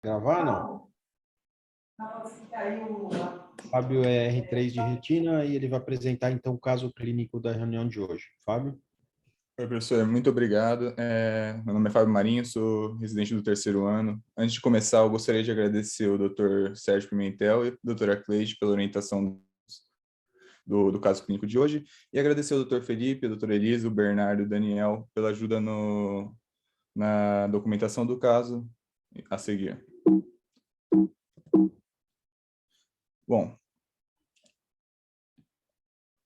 Gravar, não? Fábio é R3 de retina e ele vai apresentar, então, o caso clínico da reunião de hoje. Fábio? Oi, professor, muito obrigado. Meu nome é Fábio Marinho, sou residente do terceiro ano. Antes de começar, eu gostaria de agradecer o Dr. Sérgio Pimentel e a doutora Cleide pela orientação do caso clínico de hoje, e agradecer ao Dr. Felipe, a doutora Elisa, o Bernardo e o Daniel pela ajuda na documentação do caso a seguir. Bom,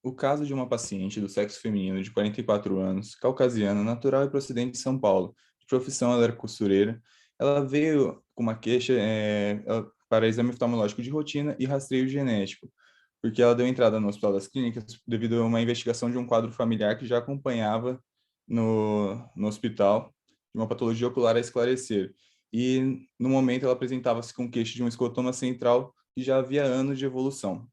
o caso de uma paciente do sexo feminino de 44 anos, caucasiana, natural e procedente de São Paulo. De profissão, ela era costureira. Ela veio com uma queixa para exame oftalmológico de rotina e rastreio genético, porque ela deu entrada no Hospital das Clínicas devido a uma investigação de um quadro familiar que já acompanhava no hospital, de uma patologia ocular a esclarecer. E, no momento, ela apresentava-se com queixa de um escotoma central que já havia anos de evolução.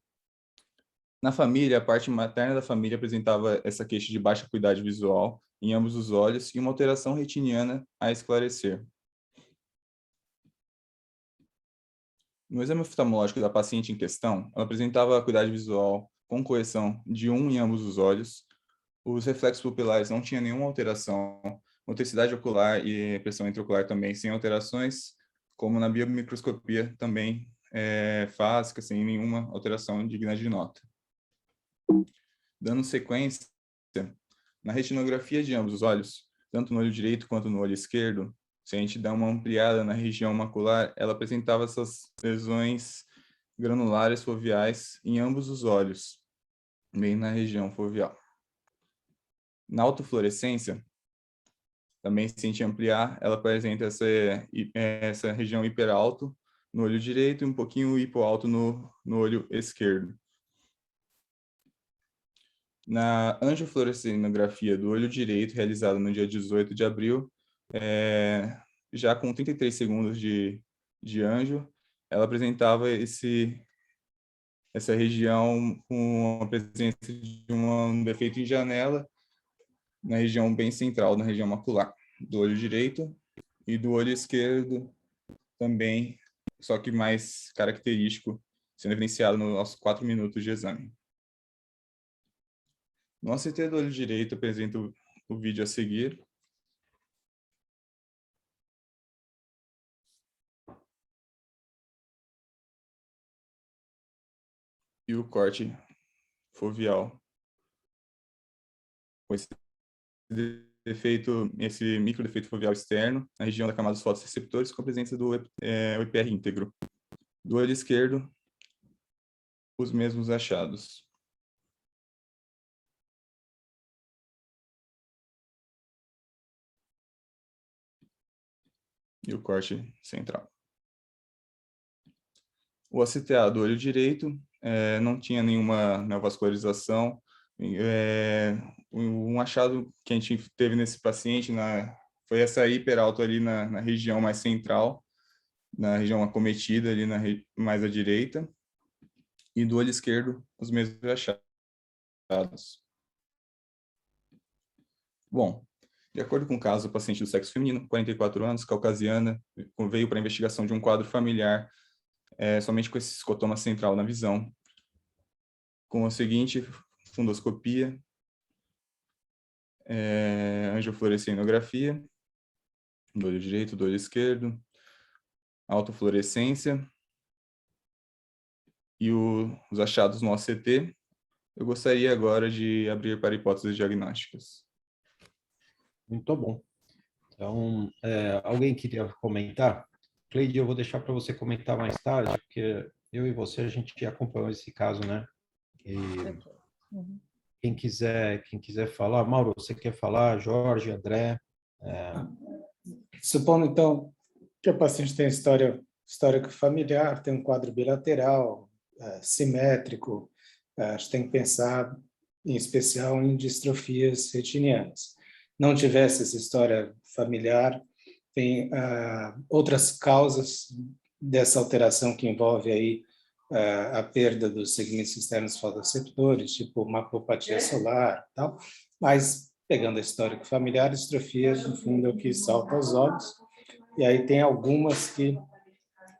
Na família, a parte materna da família apresentava essa queixa de baixa acuidade visual em ambos os olhos e uma alteração retiniana a esclarecer. No exame oftalmológico da paciente em questão, ela apresentava acuidade visual com correção de em ambos os olhos. Os reflexos pupilares não tinham nenhuma alteração. Motricidade ocular e pressão intraocular também sem alterações, como na biomicroscopia também fásica, sem nenhuma alteração digna de nota. Dando sequência, na retinografia de ambos os olhos, tanto no olho direito quanto no olho esquerdo, se a gente dá uma ampliada na região macular, ela apresentava essas lesões granulares foveais em ambos os olhos, bem na região foveal. Na autofluorescência, também se a gente ampliar, ela apresenta essa região hiperalto no olho direito e um pouquinho hipoalto no olho esquerdo. Na angiofluorescinografia do olho direito, realizada no dia 18 de abril, já com 33 segundos de anjo, ela apresentava essa região com a presença de um defeito em janela, na região bem central, na região macular, do olho direito e do olho esquerdo também, só que mais característico, sendo evidenciado nos 4 minutos de exame. No ACT do olho direito, apresento o vídeo a seguir. E o corte foveal. Com esse micro defeito foveal externo, na região da camada dos fotoreceptores, com a presença do EPR íntegro. Do olho esquerdo, os mesmos achados. E o corte central. O ACTA do olho direito não tinha nenhuma neovascularização. Um achado que a gente teve nesse paciente foi essa hiperalto ali na região mais central, na região acometida ali mais à direita. E do olho esquerdo, os mesmos achados. Bom, de acordo com o caso, o paciente do sexo feminino, 44 anos, caucasiana, veio para a investigação de um quadro familiar somente com esse escotoma central na visão, com a seguinte fundoscopia, angiofluorescinografia, do olho direito, do olho esquerdo, autofluorescência e os achados no OCT. Eu gostaria agora de abrir para hipóteses diagnósticas. Muito bom. Então, alguém queria comentar? Cleide, eu vou deixar para você comentar mais tarde, porque eu e você, a gente acompanhou esse caso, né? E quem quiser falar, Mauro, você quer falar? Jorge, André? Supondo, então, que a paciente tem histórico familiar, tem um quadro bilateral, simétrico, a gente tem que pensar, em especial, em distrofias retinianas. Não tivesse essa história familiar, tem outras causas dessa alteração que envolve aí a perda dos segmentos externos fotoreceptores, tipo maculopatia solar e tal, mas pegando a histórico familiar, distrofia, no fundo, é o que salta aos olhos, e aí tem algumas que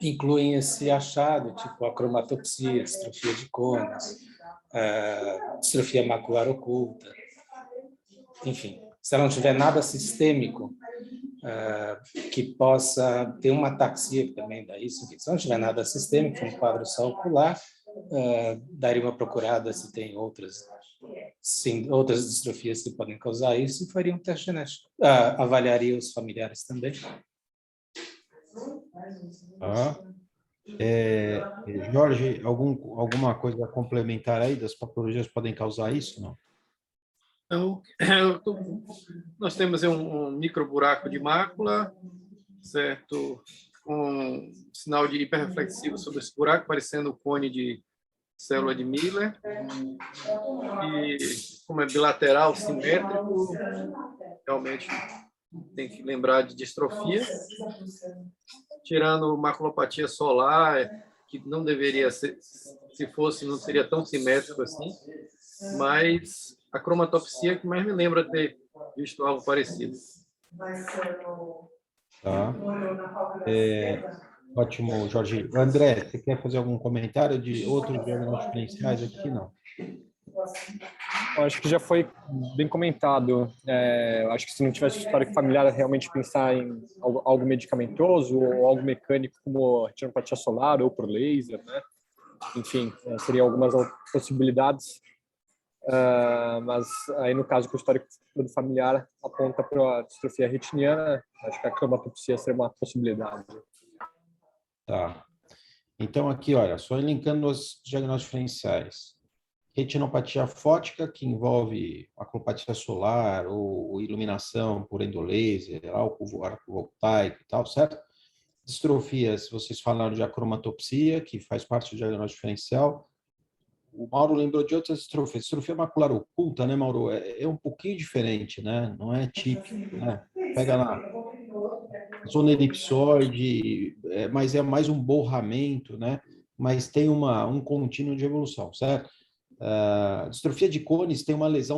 incluem esse achado, tipo a cromatopsia, distrofia de cones, distrofia macular oculta, enfim. Se ela não tiver nada sistêmico que possa ter uma ataxia, que também dá isso, se não tiver nada sistêmico, um quadro só ocular, daria uma procurada se tem outras distrofias que podem causar isso e faria um teste genético. Avaliaria os familiares também. Tá? Jorge, alguma coisa a complementar aí das patologias que podem causar isso? Não? Então, nós temos um micro buraco de mácula, certo? Com sinal de hiperreflexivo sobre esse buraco, parecendo o cone de célula de Miller. E como é bilateral, simétrico, realmente tem que lembrar de distrofia. Tirando maculopatia solar, que não deveria ser, se fosse, não seria tão simétrico assim, mas a cromatopsia que mais me lembra ter visto algo parecido. Tá. Ótimo, Jorge. André, você quer fazer algum comentário de outros diagnósticos diferenciais aqui? Não. Eu acho que já foi bem comentado. Eu acho que se não tivesse histórico familiar, realmente pensar em algo medicamentoso ou algo mecânico, como retinopatia solar ou por laser, né? Enfim, seriam algumas possibilidades. Mas aí, no caso que o histórico familiar aponta para a distrofia retiniana, acho que a cromatopsia seria uma possibilidade. Tá. Então, aqui, olha, só elencando os diagnósticos diferenciais. Retinopatia fótica, que envolve maculopatia solar ou iluminação por endolaser, álcool voltaico e tal, certo? Distrofias, vocês falaram de acromatopsia, que faz parte do diagnóstico diferencial. O Mauro lembrou de outras distrofias. Distrofia macular oculta, né, Mauro? É um pouquinho diferente, né? Não é típico, né? Pega lá, zona elipsoide, mas é mais um borramento, né? Mas tem um contínuo de evolução, certo? Distrofia de cones tem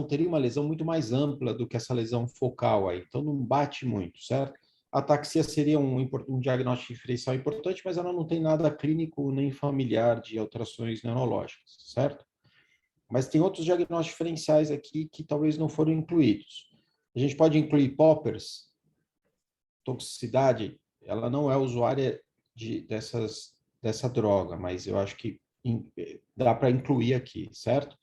teria uma lesão muito mais ampla do que essa lesão focal aí, então não bate muito, certo? A ataxia seria um diagnóstico diferencial importante, mas ela não tem nada clínico nem familiar de alterações neurológicas, certo? Mas tem outros diagnósticos diferenciais aqui que talvez não foram incluídos. A gente pode incluir poppers, toxicidade, ela não é usuária dessa droga, mas eu acho que dá para incluir aqui, certo?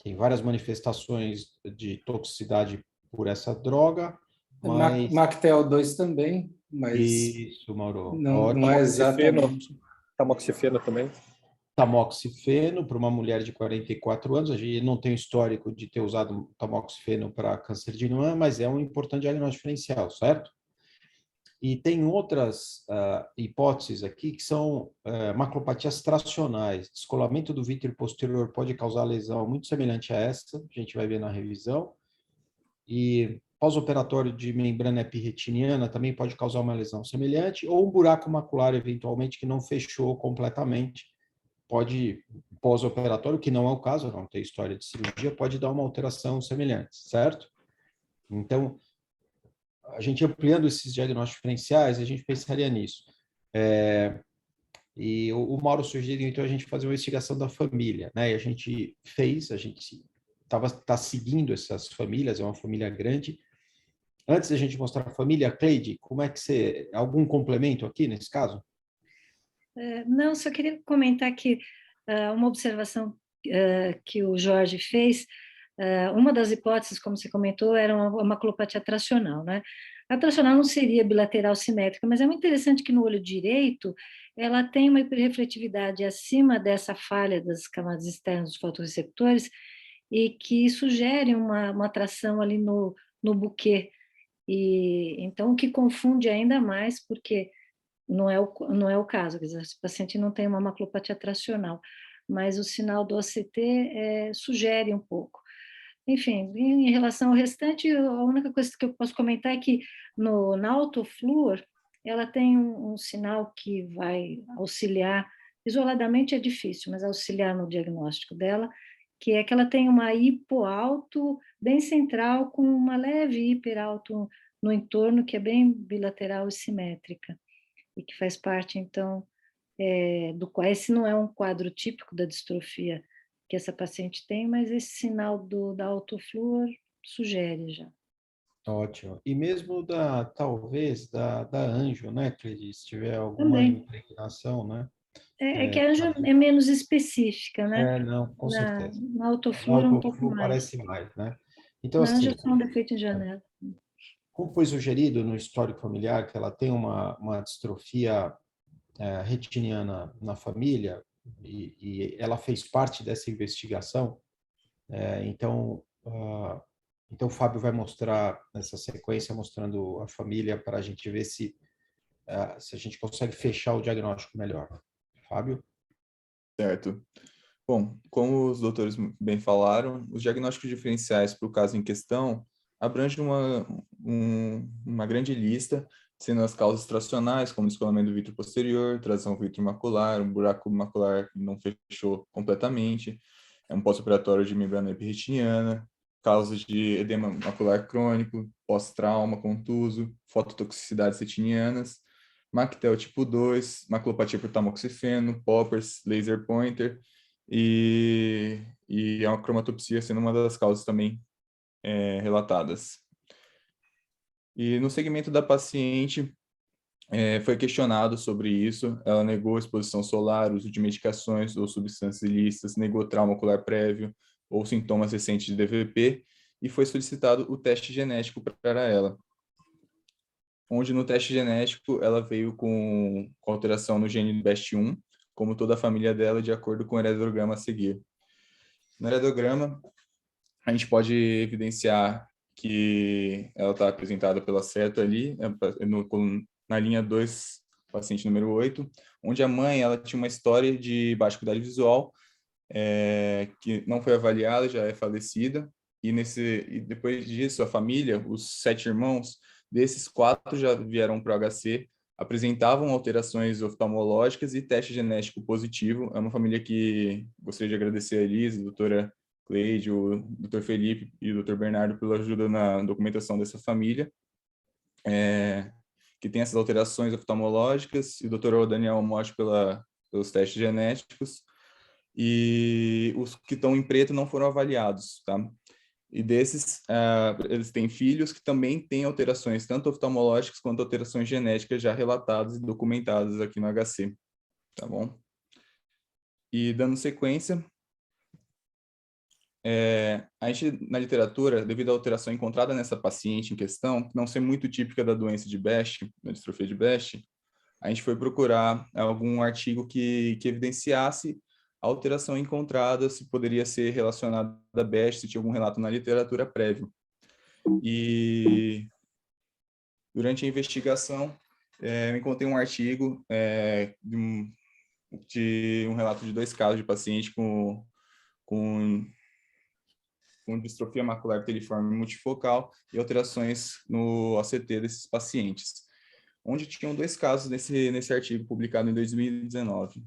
Tem várias manifestações de toxicidade por essa droga, mas... MACTL2 também, mas Isso, Mauro. não é exatamente. Tamoxifeno também. Tamoxifeno para uma mulher de 44 anos. A gente não tem histórico de ter usado tamoxifeno para câncer de mama, mas é um importante diagnóstico diferencial, certo? E tem outras hipóteses aqui que são maculopatias tracionais. Descolamento do vítreo posterior pode causar lesão muito semelhante a essa, a gente vai ver na revisão. E pós-operatório de membrana epirretiniana também pode causar uma lesão semelhante, ou um buraco macular, eventualmente, que não fechou completamente. Pode, pós-operatório, que não é o caso, não tem história de cirurgia, pode dar uma alteração semelhante, certo? Então, a gente ampliando esses diagnósticos diferenciais, a gente pensaria nisso. E o Mauro sugeriu, então, a gente fazer uma investigação da família, né? E a gente está seguindo essas famílias, é uma família grande. Antes da gente mostrar a família, Cleide, como é que você... Algum complemento aqui nesse caso? Não, só queria comentar que uma observação que o Jorge fez, uma das hipóteses, como você comentou, era uma maculopatia tracional, né? A tracional não seria bilateral simétrica, mas é muito interessante que no olho direito ela tem uma hiperrefletividade acima dessa falha das camadas externas dos fotorreceptores e que sugere uma atração ali no buquê. E então o que confunde ainda mais, porque não é o caso, quer dizer, o paciente não tem uma maculopatia tracional, mas o sinal do OCT sugere um pouco. Enfim, em relação ao restante, a única coisa que eu posso comentar é que na autofluor, ela tem um sinal que vai auxiliar, isoladamente é difícil, mas auxiliar no diagnóstico dela, que é que ela tem uma hipoalto bem central com uma leve hiperalto no entorno, que é bem bilateral e simétrica, e que faz parte, então, esse não é um quadro típico da distrofia que essa paciente tem, mas esse sinal da autoflúor sugere já. Ótimo. E mesmo talvez da anjo, né, Cleide? Se tiver alguma Também. impregnação, né? É que a anjo é menos específica, né? Não, com certeza. Na Na autoflúor é um pouco autoflu mais. parece mais, né? Então, Na anjo assim, é só um defeito em janela. como foi sugerido no histórico familiar que ela tem uma distrofia retiniana na família, e ela fez parte dessa investigação, então o Fábio vai mostrar nessa sequência, mostrando a família para a gente ver se a gente consegue fechar o diagnóstico melhor. Fábio? Certo. Bom, como os doutores bem falaram, os diagnósticos diferenciais para o caso em questão abrangem uma grande lista, sendo as causas tracionais, como descolamento do vítreo posterior, tração vitro-macular, um buraco macular que não fechou completamente, um pós-operatório de membrana epirretiniana, causas de edema macular crônico, pós-trauma, contuso, fototoxicidades retinianas, Mactel tipo 2, maculopatia por tamoxifeno, poppers, laser pointer, e a cromatopsia sendo uma das causas também relatadas. E no segmento da paciente, foi questionado sobre isso, ela negou exposição solar, uso de medicações ou substâncias ilícitas, negou trauma ocular prévio ou sintomas recentes de DVP, e foi solicitado o teste genético para ela, onde no teste genético ela veio com alteração no gene BEST1, como toda a família dela, de acordo com o heredograma a seguir. No heredograma, a gente pode evidenciar que ela está apresentada pela seta ali, na linha 2, paciente número 8, onde a mãe ela tinha uma história de baixa acuidade visual, que não foi avaliada, já é falecida, e depois disso, a família, os 7 irmãos, desses 4 já vieram para o HC, apresentavam alterações oftalmológicas e teste genético positivo. É uma família que gostaria de agradecer a Elisa, a doutora Cleide, o doutor Felipe e o doutor Bernardo pela ajuda na documentação dessa família, que tem essas alterações oftalmológicas, e o doutor Daniel Amote pelos testes genéticos, e os que estão em preto não foram avaliados, tá? E desses, eles têm filhos que também têm alterações, tanto oftalmológicas quanto alterações genéticas já relatadas e documentadas aqui no HC, tá bom? E dando sequência, a gente, na literatura, devido à alteração encontrada nessa paciente em questão, não ser muito típica da doença de Best, da distrofia de Best, a gente foi procurar algum artigo que evidenciasse a alteração encontrada, se poderia ser relacionada a Best, se tinha algum relato na literatura prévio. E durante a investigação, eu encontrei um artigo de um relato de 2 casos de paciente com distrofia macular pteriforme multifocal e alterações no ACT desses pacientes, onde tinham 2 casos nesse artigo publicado em 2019.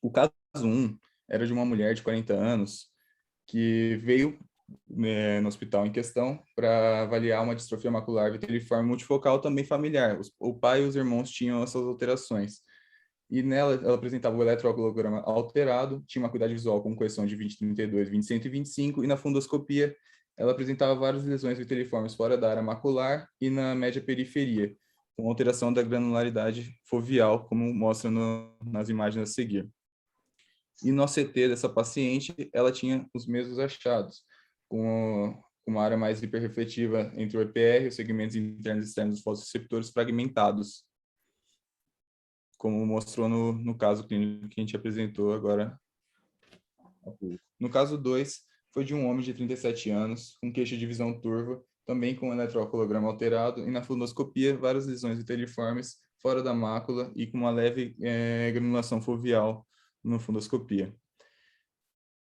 O caso 1 era de uma mulher de 40 anos que veio no hospital em questão para avaliar uma distrofia macular viteliforme multifocal também familiar. O pai e os irmãos tinham essas alterações. E nela, ela apresentava o eletrocardiograma alterado, tinha uma acuidade visual com correção de 20/32, 20/125, e na fundoscopia, ela apresentava várias lesões viteliformes fora da área macular e na média periferia, com alteração da granularidade foveal, como mostra nas imagens a seguir. E no ACT dessa paciente, ela tinha os mesmos achados, com uma área mais hiperrefletiva entre o EPR e os segmentos internos e externos dos fotoreceptores fragmentados, como mostrou no caso clínico que a gente apresentou agora há pouco. No caso 2, foi de um homem de 37 anos, com queixa de visão turva, também com eletrocardiograma alterado, e na fundoscopia, várias lesões viteliformes fora da mácula e com uma leve granulação foveal na fundoscopia.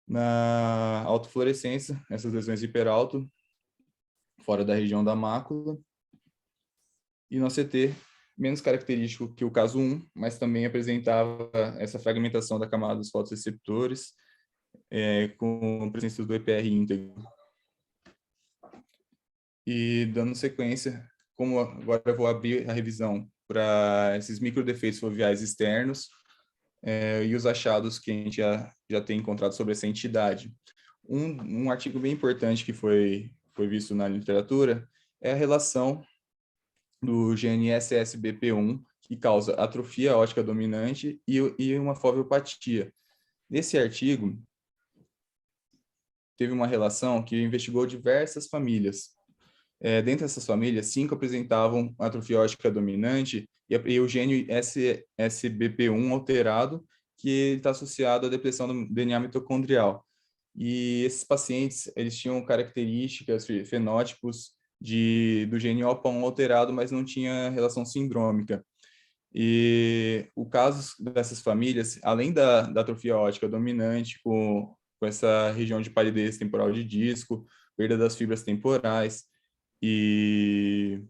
Na autofluorescência, essas lesões hiperalto, fora da região da mácula, e no CT, menos característico que o caso 1, mas também apresentava essa fragmentação da camada dos fotoreceptores, com presença do EPR íntegro. E dando sequência, como agora eu vou abrir a revisão para esses microdefeitos foveais externos, e os achados que a gente já tem encontrado sobre essa entidade. Um artigo bem importante que foi visto na literatura é a relação do gene SSBP1, que causa atrofia óptica dominante e uma foviopatia. Nesse artigo, teve uma relação que investigou diversas famílias. Dentre essas famílias, 5 apresentavam atrofia óptica dominante e o gene SSBP1 alterado, que está associado à depressão do DNA mitocondrial. E esses pacientes, eles tinham características, fenótipos do gene OPA1 alterado, mas não tinha relação sindrômica. E o caso dessas famílias, além da atrofia óptica dominante, com essa região de palidez temporal de disco, perda das fibras temporais, e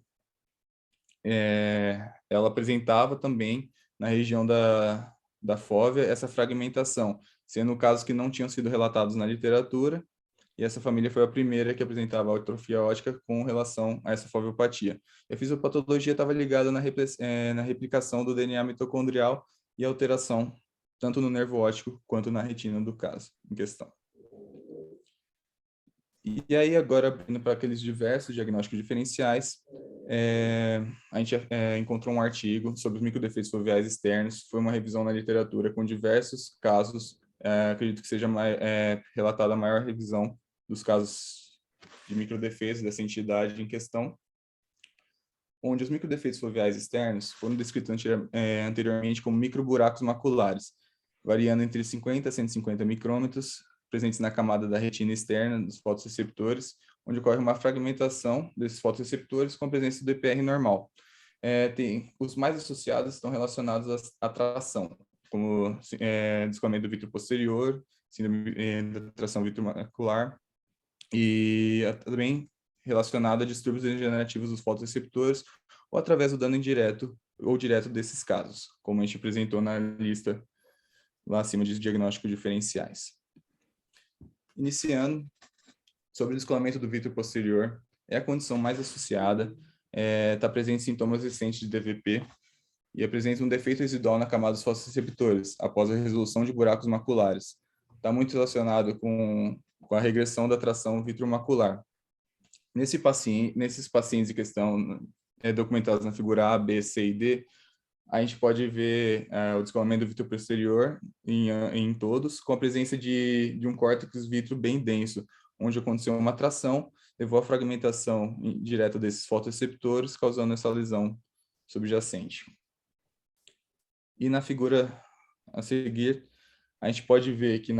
ela apresentava também na região da fóvea essa fragmentação, sendo casos que não tinham sido relatados na literatura, e essa família foi a primeira que apresentava atrofia óptica com relação a essa foviopatia. E a fisiopatologia estava ligada na replicação do DNA mitocondrial e alteração tanto no nervo óptico quanto na retina do caso em questão. E aí, agora, indo para aqueles diversos diagnósticos diferenciais, a gente encontrou um artigo sobre os microdefeitos foveais externos, foi uma revisão na literatura com diversos casos, acredito que seja relatada a maior revisão dos casos de microdefeitos dessa entidade em questão, onde os microdefeitos foveais externos foram descritos anteriormente como microburacos maculares, variando entre 50 a 150 micrômetros, presentes na camada da retina externa dos fotoreceptores, onde ocorre uma fragmentação desses fotoreceptores com a presença do EPR normal. Os mais associados estão relacionados à tração, como descolamento do vítreo posterior, síndrome da tração vitreomacular, e também relacionado a distúrbios degenerativos dos fotoreceptores, ou através do dano indireto ou direto desses casos, como a gente apresentou na lista lá acima de diagnósticos diferenciais. Iniciando, sobre o descolamento do vítreo posterior, é a condição mais associada, está presente sintomas recentes de DVP e apresenta um defeito residual na camada dos fotoreceptores, após a resolução de buracos maculares. Está muito relacionado com a regressão da tração vitreomacular. Nesses pacientes em questão, documentados na figura A, B, C e D, a gente pode ver o descolamento do vítreo posterior em todos, com a presença de um córtex vítreo bem denso, onde aconteceu uma tração, levou à fragmentação direta desses fotoreceptores, causando essa lesão subjacente. E na figura a seguir, a gente pode ver que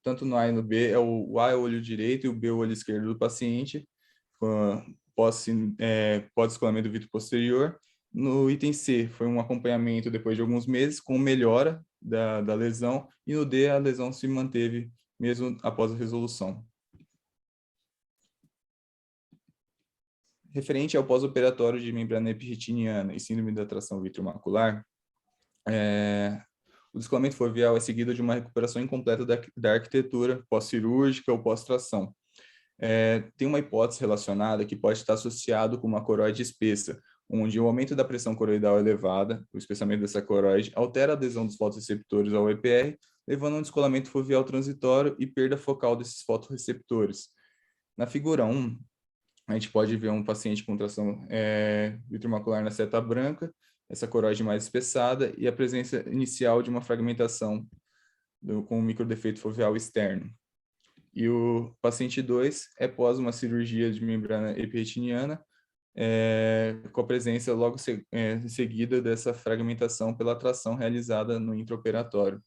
tanto no A e no B, o A é o olho direito e o B é o olho esquerdo do paciente, pós-descolamento do vítreo posterior. No item C, foi um acompanhamento depois de alguns meses, com melhora da lesão, e no D, a lesão se manteve mesmo após a resolução. Referente ao pós-operatório de membrana epirretiniana e síndrome da tração vitreomacular, o descolamento foveal é seguido de uma recuperação incompleta da arquitetura pós-cirúrgica ou pós-tração. Tem uma hipótese relacionada que pode estar associado com uma coroide espessa, onde o aumento da pressão coroidal elevada, o espessamento dessa coroide, altera a adesão dos fotoreceptores ao EPR, levando a um descolamento foveal transitório e perda focal desses fotoreceptores. Na figura 1, a gente pode ver um paciente com tração vitreomacular na seta branca, essa coroide mais espessada e a presença inicial de uma fragmentação com um microdefeito foveal externo. E o paciente 2 é pós uma cirurgia de membrana epirretiniana, com a presença logo em seguida dessa fragmentação pela tração realizada no intraoperatório.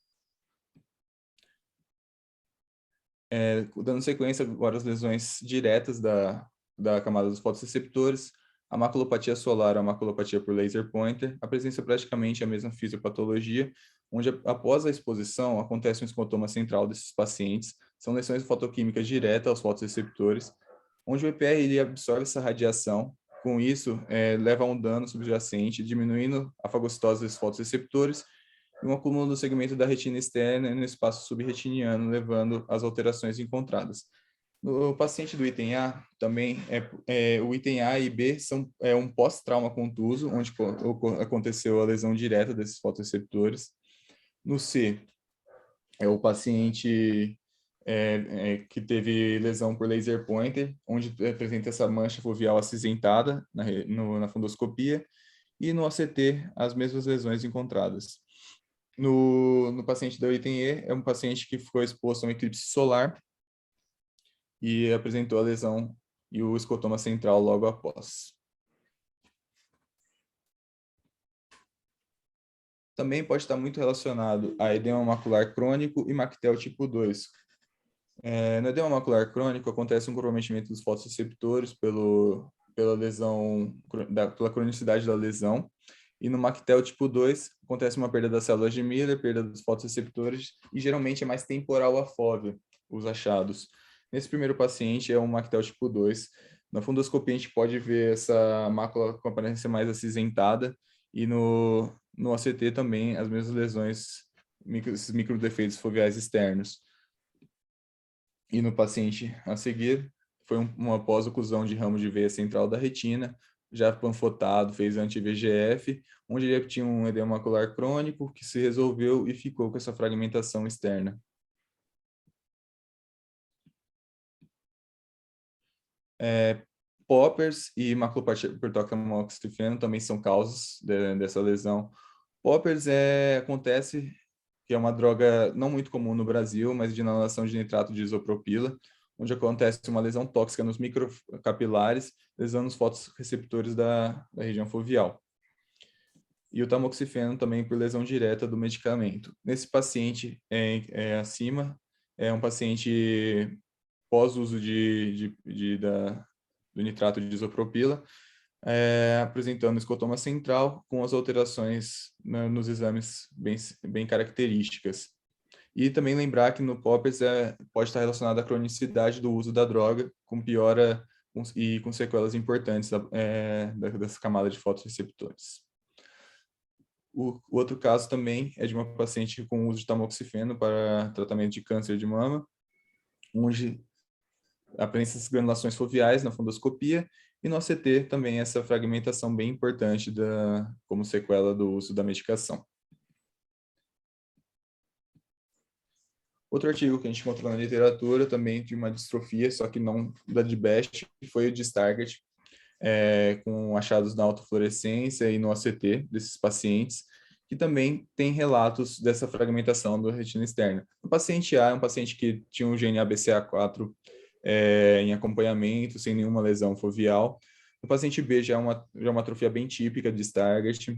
Dando sequência agora às lesões diretas da camada dos fotoreceptores, a maculopatia solar, a maculopatia por laser pointer, a presença praticamente a mesma fisiopatologia, onde após a exposição acontece um escotoma central desses pacientes, são lesões fotoquímicas diretas aos fotoreceptores, onde o EPR ele absorve essa radiação, com isso leva a um dano subjacente, diminuindo a fagocitose desses fotoreceptores e um acúmulo do segmento da retina externa no espaço subretiniano, levando às alterações encontradas. No paciente do item A, também, o item A e B são um pós-trauma contuso, onde aconteceu a lesão direta desses fotoreceptores. No C, é o paciente que teve lesão por laser pointer, onde apresenta essa mancha foveal acinzentada na fundoscopia, e no ACT, as mesmas lesões encontradas. No paciente da item E, é um paciente que ficou exposto a um eclipse solar e apresentou a lesão e o escotoma central logo após. Também pode estar muito relacionado a edema macular crônico e Mactel tipo 2. No edema macular crônico, acontece um comprometimento dos fotoreceptores pela lesão, pela cronicidade da lesão, e no Mactel tipo 2, acontece uma perda das células de Miller, perda dos fotoreceptores, e geralmente é mais temporal a fóvea, os achados. Nesse primeiro paciente, é um Mactel tipo 2. Na fundoscopia, a gente pode ver essa mácula com aparência mais acinzentada, e no ACT também, as mesmas lesões, esses microdefeitos foveais externos. E no paciente a seguir, foi uma pós-oclusão de ramo de veia central da retina, já panflotado, fez anti-VEGF, onde ele tinha um edema macular crônico que se resolveu e ficou com essa fragmentação externa. Poppers e maculopatia por tamoxifeno também são causas dessa lesão. Poppers acontece que é uma droga não muito comum no Brasil, mas de inalação de nitrato de isopropila, onde acontece uma lesão tóxica nos microcapilares, lesando os fotoreceptores da região foveal. E o tamoxifeno também por lesão direta do medicamento. Nesse paciente acima, é um paciente pós-uso do nitrato de isopropila, apresentando escotoma central com as alterações nos exames bem características. E também lembrar que no Poppers pode estar relacionado à cronicidade do uso da droga, com piora e com sequelas importantes dessa camada de fotoreceptores. O outro caso também é de uma paciente com uso de tamoxifeno para tratamento de câncer de mama, onde aparecem essas granulações foveais na fundoscopia, e no ACT também essa fragmentação bem importante como sequela do uso da medicação. Outro artigo que a gente encontrou na literatura também de uma distrofia, só que não da de Best, foi o de Stargardt, com achados na autofluorescência e no ACT desses pacientes, que também tem relatos dessa fragmentação da retina externa. O paciente A é um paciente que tinha um gene ABCA4 em acompanhamento, sem nenhuma lesão foveal. No paciente B já é uma atrofia bem típica de Stargardt.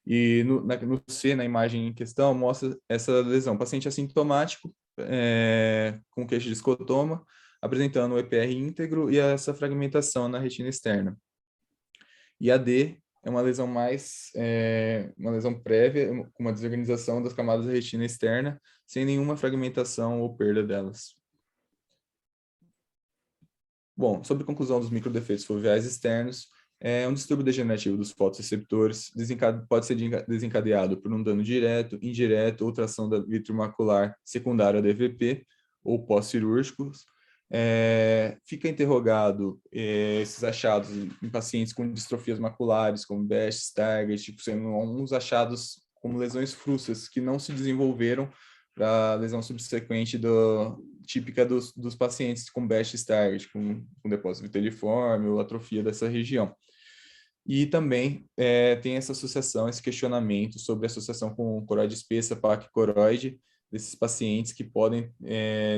E no C, na imagem em questão, mostra essa lesão. Paciente assintomático, com queixa de escotoma, apresentando o EPR íntegro e essa fragmentação na retina externa. E a D é uma lesão uma lesão prévia, com uma desorganização das camadas da retina externa, sem nenhuma fragmentação ou perda delas. Bom, sobre a conclusão dos microdefeitos foveais externos, um distúrbio degenerativo dos fotoreceptores pode ser desencadeado por um dano direto, indireto ou tração da vitreomacular secundária a DVP ou pós-cirúrgicos. Fica interrogado esses achados em pacientes com distrofias maculares, como Best, Stargardt, sendo uns achados como lesões frustras que não se desenvolveram para a lesão subsequente típica dos pacientes com Best Stargardt, com depósito viteliforme ou atrofia dessa região. E também tem essa associação, esse questionamento sobre a associação com coroide espessa, placa coroide, desses pacientes que podem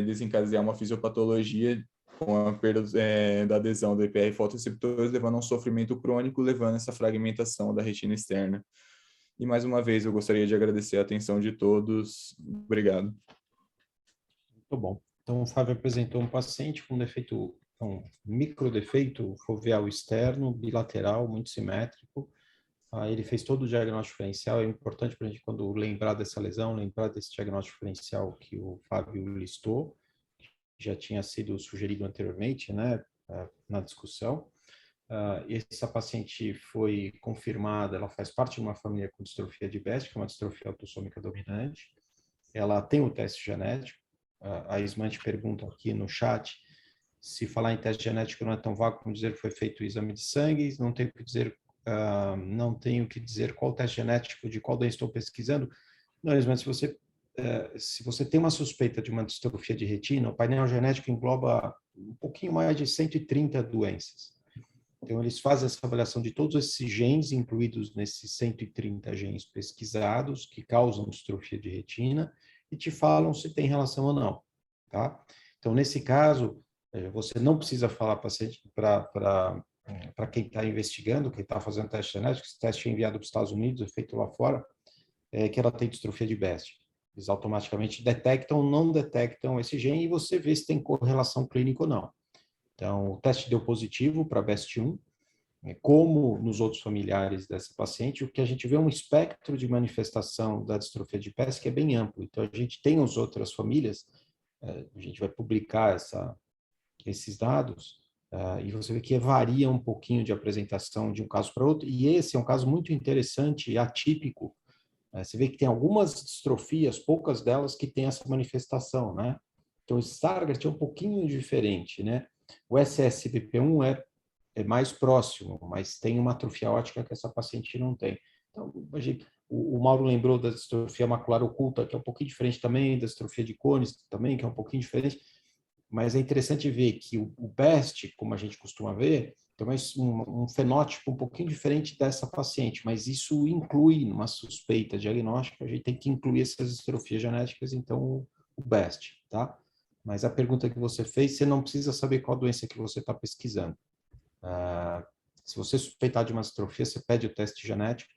desencadear uma fisiopatologia com a perda da adesão do EPR fotoreceptores, levando a um sofrimento crônico, levando essa fragmentação da retina externa. E mais uma vez eu gostaria de agradecer a atenção de todos. Obrigado. Muito bom. Então o Fábio apresentou um paciente com um microdefeito foveal externo, bilateral, muito simétrico. Ele fez todo o diagnóstico diferencial. É importante para a gente, quando lembrar dessa lesão, lembrar desse diagnóstico diferencial que o Fábio listou, que já tinha sido sugerido anteriormente, né, na discussão. Essa paciente foi confirmada, ela faz parte de uma família com distrofia de Best, que é uma distrofia autossômica dominante. Ela tem o teste genético. A Ismante pergunta aqui no chat se falar em teste genético não é tão vago como dizer que foi feito o exame de sangue. Não tenho que dizer qual teste genético de qual doença estou pesquisando. Não, Ismante, se você se você tem uma suspeita de uma distrofia de retina, o painel genético engloba um pouquinho mais de 130 doenças. Então, eles fazem essa avaliação de todos esses genes incluídos nesses 130 genes pesquisados que causam distrofia de retina e te falam se tem relação ou não, tá? Então, nesse caso, você não precisa falar para quem está investigando, quem está fazendo teste genético, esse teste é enviado para os Estados Unidos, é feito lá fora, que ela tem distrofia de Best. Eles automaticamente detectam ou não detectam esse gene e você vê se tem correlação clínica ou não. Então, o teste deu positivo para BEST1, como nos outros familiares dessa paciente, o que a gente vê é um espectro de manifestação da distrofia de Best que é bem amplo. Então, a gente tem as outras famílias, a gente vai publicar esses dados, e você vê que varia um pouquinho de apresentação de um caso para outro, e esse é um caso muito interessante e atípico. Você vê que tem algumas distrofias, poucas delas, que têm essa manifestação, né? Então, o Stargardt é um pouquinho diferente, né? O SSBP1 é mais próximo, mas tem uma atrofia óptica que essa paciente não tem. Então, o Mauro lembrou da distrofia macular oculta, que é um pouquinho diferente também, da distrofia de cones também, que é um pouquinho diferente, mas é interessante ver que o BEST, como a gente costuma ver, tem um fenótipo um pouquinho diferente dessa paciente, mas isso inclui, numa suspeita diagnóstica, a gente tem que incluir essas distrofias genéticas, então o BEST, tá? Mas a pergunta que você fez, você não precisa saber qual doença que você está pesquisando. Se você suspeitar de uma distrofia, você pede o teste genético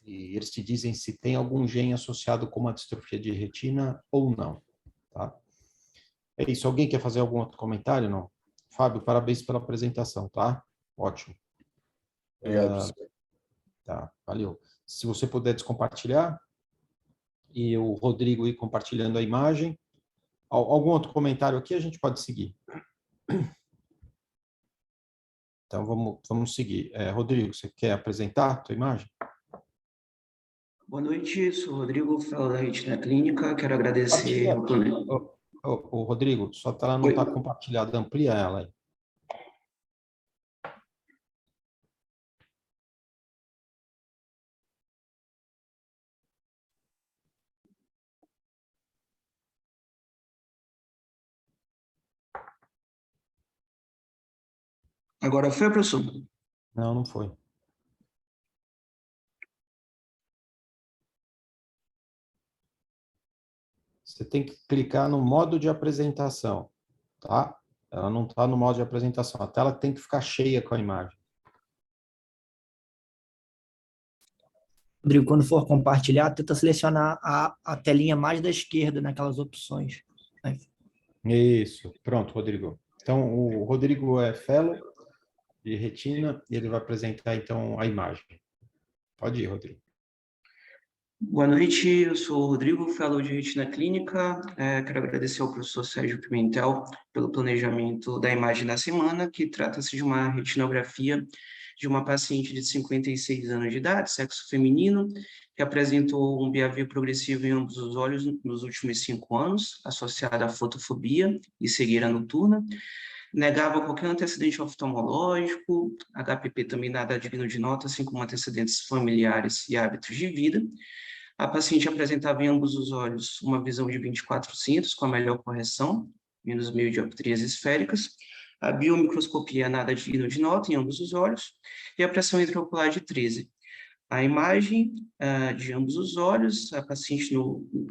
e eles te dizem se tem algum gene associado com uma distrofia de retina ou não, tá? É isso. Alguém quer fazer algum outro comentário? Não? Fábio, parabéns pela apresentação, tá? Ótimo. Obrigado, professor. Tá, valeu. Se você puder descompartilhar e o Rodrigo ir compartilhando a imagem. Algum outro comentário aqui, a gente pode seguir. Então, vamos seguir. Rodrigo, você quer apresentar a tua imagem? Boa noite, sou o Rodrigo, fellow da Retina Clínica. Quero agradecer ao planeta. Ô, Rodrigo, sua tela não está compartilhada, amplia ela aí. Agora foi, professor? Não, não foi. Você tem que clicar no modo de apresentação, tá? Ela não está no modo de apresentação. A tela tem que ficar cheia com a imagem. Rodrigo, quando for compartilhar, tenta selecionar a telinha mais da esquerda naquelas opções. Isso. Pronto, Rodrigo. Então, o Rodrigo é fellow de retina e ele vai apresentar, então, a imagem. Pode ir, Rodrigo. Boa noite, eu sou o Rodrigo, fellow de Retina Clínica. Quero agradecer ao professor Sérgio Pimentel pelo planejamento da imagem da semana, que trata-se de uma retinografia de uma paciente de 56 anos de idade, sexo feminino, que apresentou um BAV progressivo em ambos os olhos nos últimos 5 anos, associado à fotofobia e cegueira noturna. Negava qualquer antecedente oftalmológico, HPP também nada digno de nota, assim como antecedentes familiares e hábitos de vida. A paciente apresentava em ambos os olhos uma visão de 24 cintos, com a melhor correção, menos meio dioptrias esféricas. A biomicroscopia nada digno de nota em ambos os olhos, e a pressão intraocular de 13. A imagem de ambos os olhos, a paciente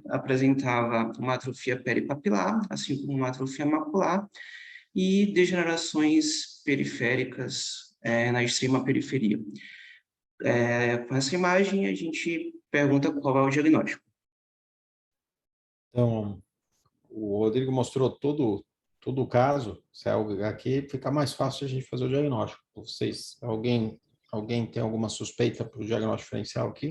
apresentava uma atrofia peripapilar, assim como uma atrofia macular, e degenerações periféricas na extrema periferia. Com essa imagem, a gente pergunta qual é o diagnóstico. Então, o Rodrigo mostrou todo o caso. Se é algo aqui, fica mais fácil a gente fazer o diagnóstico. Vocês, alguém tem alguma suspeita para o diagnóstico diferencial aqui?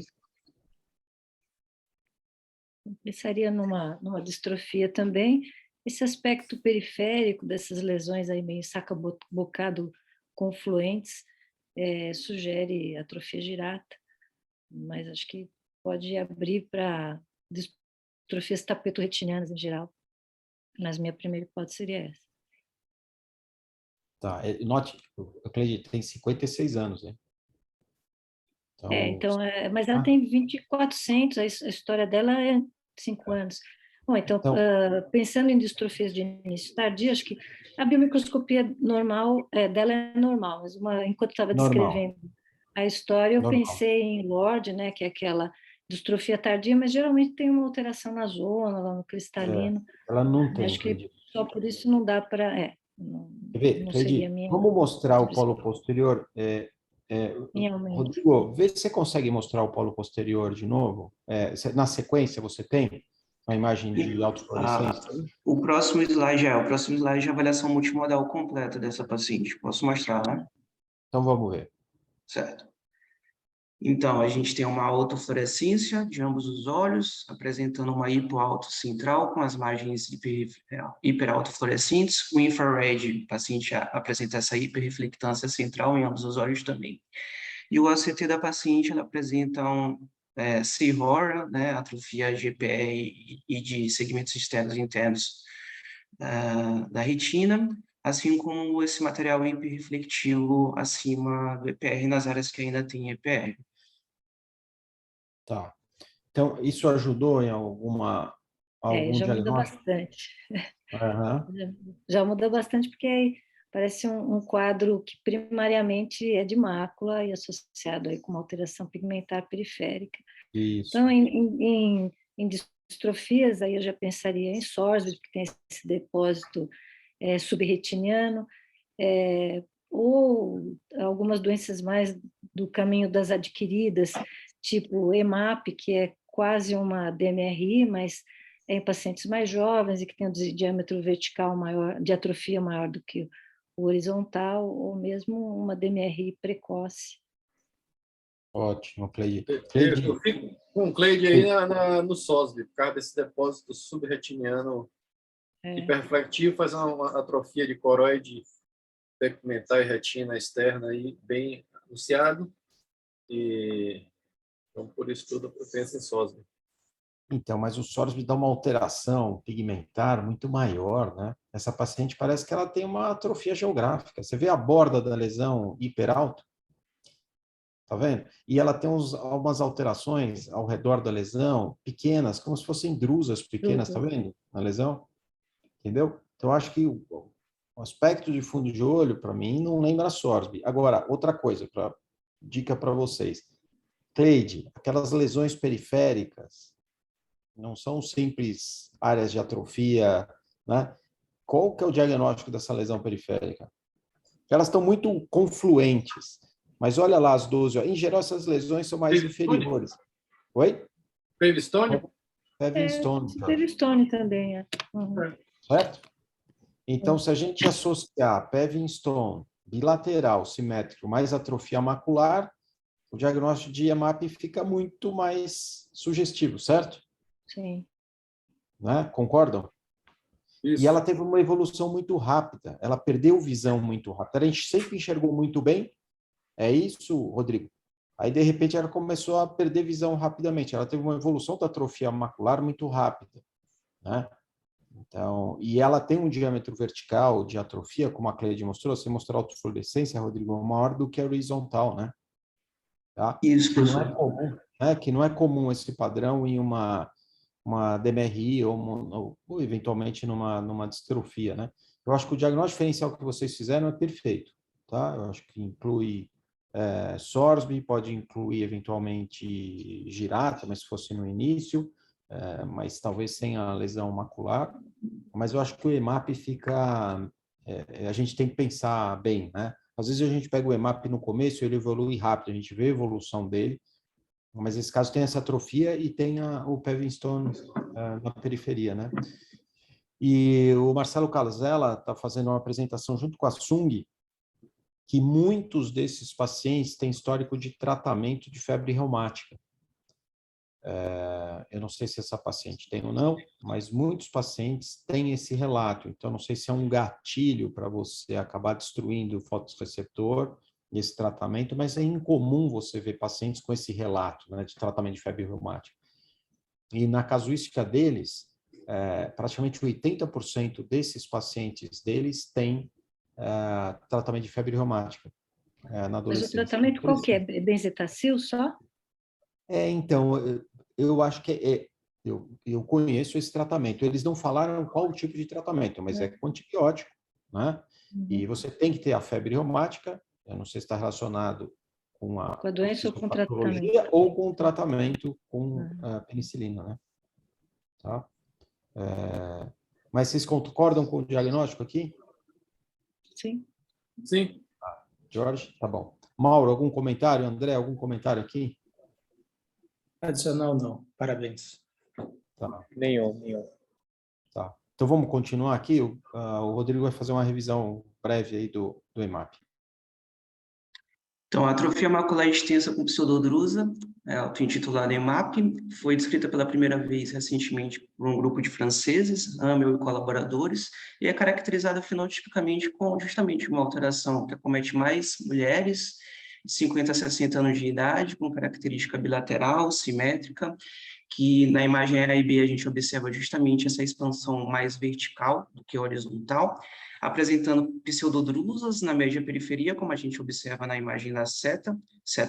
Pensaria numa distrofia também. Esse aspecto periférico dessas lesões aí meio saca-bocado confluentes sugere atrofia girata, mas acho que pode abrir para distrofias tapeto-retinianas em geral. Mas minha primeira hipótese seria essa. Tá, note, eu acredito, tem 56 anos, né? Mas ela tem 2400, a história dela é 5 anos. Bom, então, Então- pensando em distrofias de início tardio, acho que a biomicroscopia normal, dela é normal, mas enquanto estava Normal. descrevendo a história, eu Normal. pensei em LORD, né, que é aquela distrofia tardia, mas geralmente tem uma alteração na zona, lá no cristalino. Ela não tem, Acho que acredito. só por isso não dá para... Quer ver, não Cleide, seria a minha... vamos mostrar o polo posterior? Realmente. Rodrigo, vê se você consegue mostrar o polo posterior de novo. Na sequência você tem uma imagem de autofluorescência? O próximo slide é a avaliação multimodal completa dessa paciente. Posso mostrar, né? Então vamos ver. Certo. Então, a gente tem uma autofluorescência de ambos os olhos, apresentando uma hipoauto central com as margens hiperautofluorescentes. O infrared, o paciente apresenta essa hiperreflectância central em ambos os olhos também. E o ACT da paciente, ela apresenta CHOR, né, atrofia GPR e de segmentos externos e internos da retina, assim como esse material hiperreflectivo acima do EPR nas áreas que ainda tem EPR. Tá. Então, isso ajudou em algum Já muda diagnóstico? bastante. Aham. Já muda bastante, porque aí parece um quadro que primariamente é de mácula e associado aí com uma alteração pigmentar periférica. Isso. Então, em distrofias, aí eu já pensaria em Sorsby, que tem esse depósito subretiniano, ou algumas doenças mais do caminho das adquiridas, tipo EMAP, que é quase uma DMRI, mas é em pacientes mais jovens e que tem um diâmetro vertical maior, de atrofia maior do que o horizontal, ou mesmo uma DMRI precoce. Ótimo, Cleide. Eu fico com o Cleide aí no SOSB, por causa desse depósito subretiniano hiperreflectivo, faz uma atrofia de coroide pigmentar e retina externa aí bem anunciado, e então por isso tudo eu penso em SOSB. Então, mas o Sorsby dá uma alteração pigmentar muito maior, né? Essa paciente parece que ela tem uma atrofia geográfica. Você vê a borda da lesão hiperalto? Tá vendo? E ela tem algumas alterações ao redor da lesão, pequenas, como se fossem drusas pequenas, tá vendo? Na lesão. Entendeu? Então, acho que o aspecto de fundo de olho, para mim, não lembra Sorsby. Agora, outra coisa, dica para vocês. Cleide, aquelas lesões periféricas, não são simples áreas de atrofia, né? Qual que é o diagnóstico dessa lesão periférica? Elas estão muito confluentes, mas olha lá as 12, em geral essas lesões são mais inferiores. Oi? Pavestone? Pavestone. Pavestone também, Certo? Então, se a gente associar Pavestone, bilateral, simétrico, mais atrofia macular, o diagnóstico de EMAP fica muito mais sugestivo, certo? Sim. Né? Concordam? Isso. E ela teve uma evolução muito rápida, ela perdeu visão muito rápida. A gente sempre enxergou muito bem, é isso, Rodrigo? Aí, de repente, ela começou a perder visão rapidamente. Ela teve uma evolução da atrofia macular muito rápida, né? Então, e ela tem um diâmetro vertical de atrofia, como a Cleide mostrou, você mostrou a autofluorescência, Rodrigo, maior do que a horizontal, né? Tá? Isso, que não é professor. comum, né? Que não é comum esse padrão em uma DMRI ou eventualmente numa distrofia, né? Eu acho que o diagnóstico diferencial que vocês fizeram é perfeito, tá? Eu acho que inclui Sorsby, pode incluir eventualmente Girata, mas se fosse no início, mas talvez sem a lesão macular. Mas eu acho que o EMAP fica... a gente tem que pensar bem, né? Às vezes a gente pega o EMAP no começo, ele evolui rápido, a gente vê a evolução dele, mas nesse caso tem essa atrofia e tem o Pavestone na periferia, né? E o Marcelo Calzella está fazendo uma apresentação junto com a Sung, que muitos desses pacientes têm histórico de tratamento de febre reumática. Eu não sei se essa paciente tem ou não, mas muitos pacientes têm esse relato. Então, não sei se é um gatilho para você acabar destruindo o fotorreceptor nesse tratamento, mas é incomum você ver pacientes com esse relato, né, de tratamento de febre reumática. E na casuística deles, praticamente 80% desses pacientes deles têm tratamento de febre reumática na adolescência. Mas o tratamento qual que é? Benzetacil só? Então, eu acho que eu conheço esse tratamento. Eles não falaram qual o tipo de tratamento, mas é com antibiótico, né? E você tem que ter a febre reumática, eu não sei se está relacionado com a doença ou com o tratamento. ou com o tratamento com a penicilina, né? Tá? Mas vocês concordam com o diagnóstico aqui? Sim. Sim. Jorge? Tá bom. Mauro, algum comentário? André, algum comentário aqui? Adicional, não. Parabéns. Tá. Nenhum. Tá. Então vamos continuar aqui. O Rodrigo vai fazer uma revisão breve aí do EMAP. Então, a atrofia macular extensa com pseudodrusa, auto-intitulada EMAP, foi descrita pela primeira vez recentemente por um grupo de franceses, Hamel e colaboradores, e é caracterizada fenotipicamente com justamente uma alteração que acomete mais mulheres de 50 a 60 anos de idade, com característica bilateral, simétrica, que na imagem A e B a gente observa justamente essa expansão mais vertical do que horizontal, apresentando pseudodrusas na média periferia, como a gente observa na imagem da seta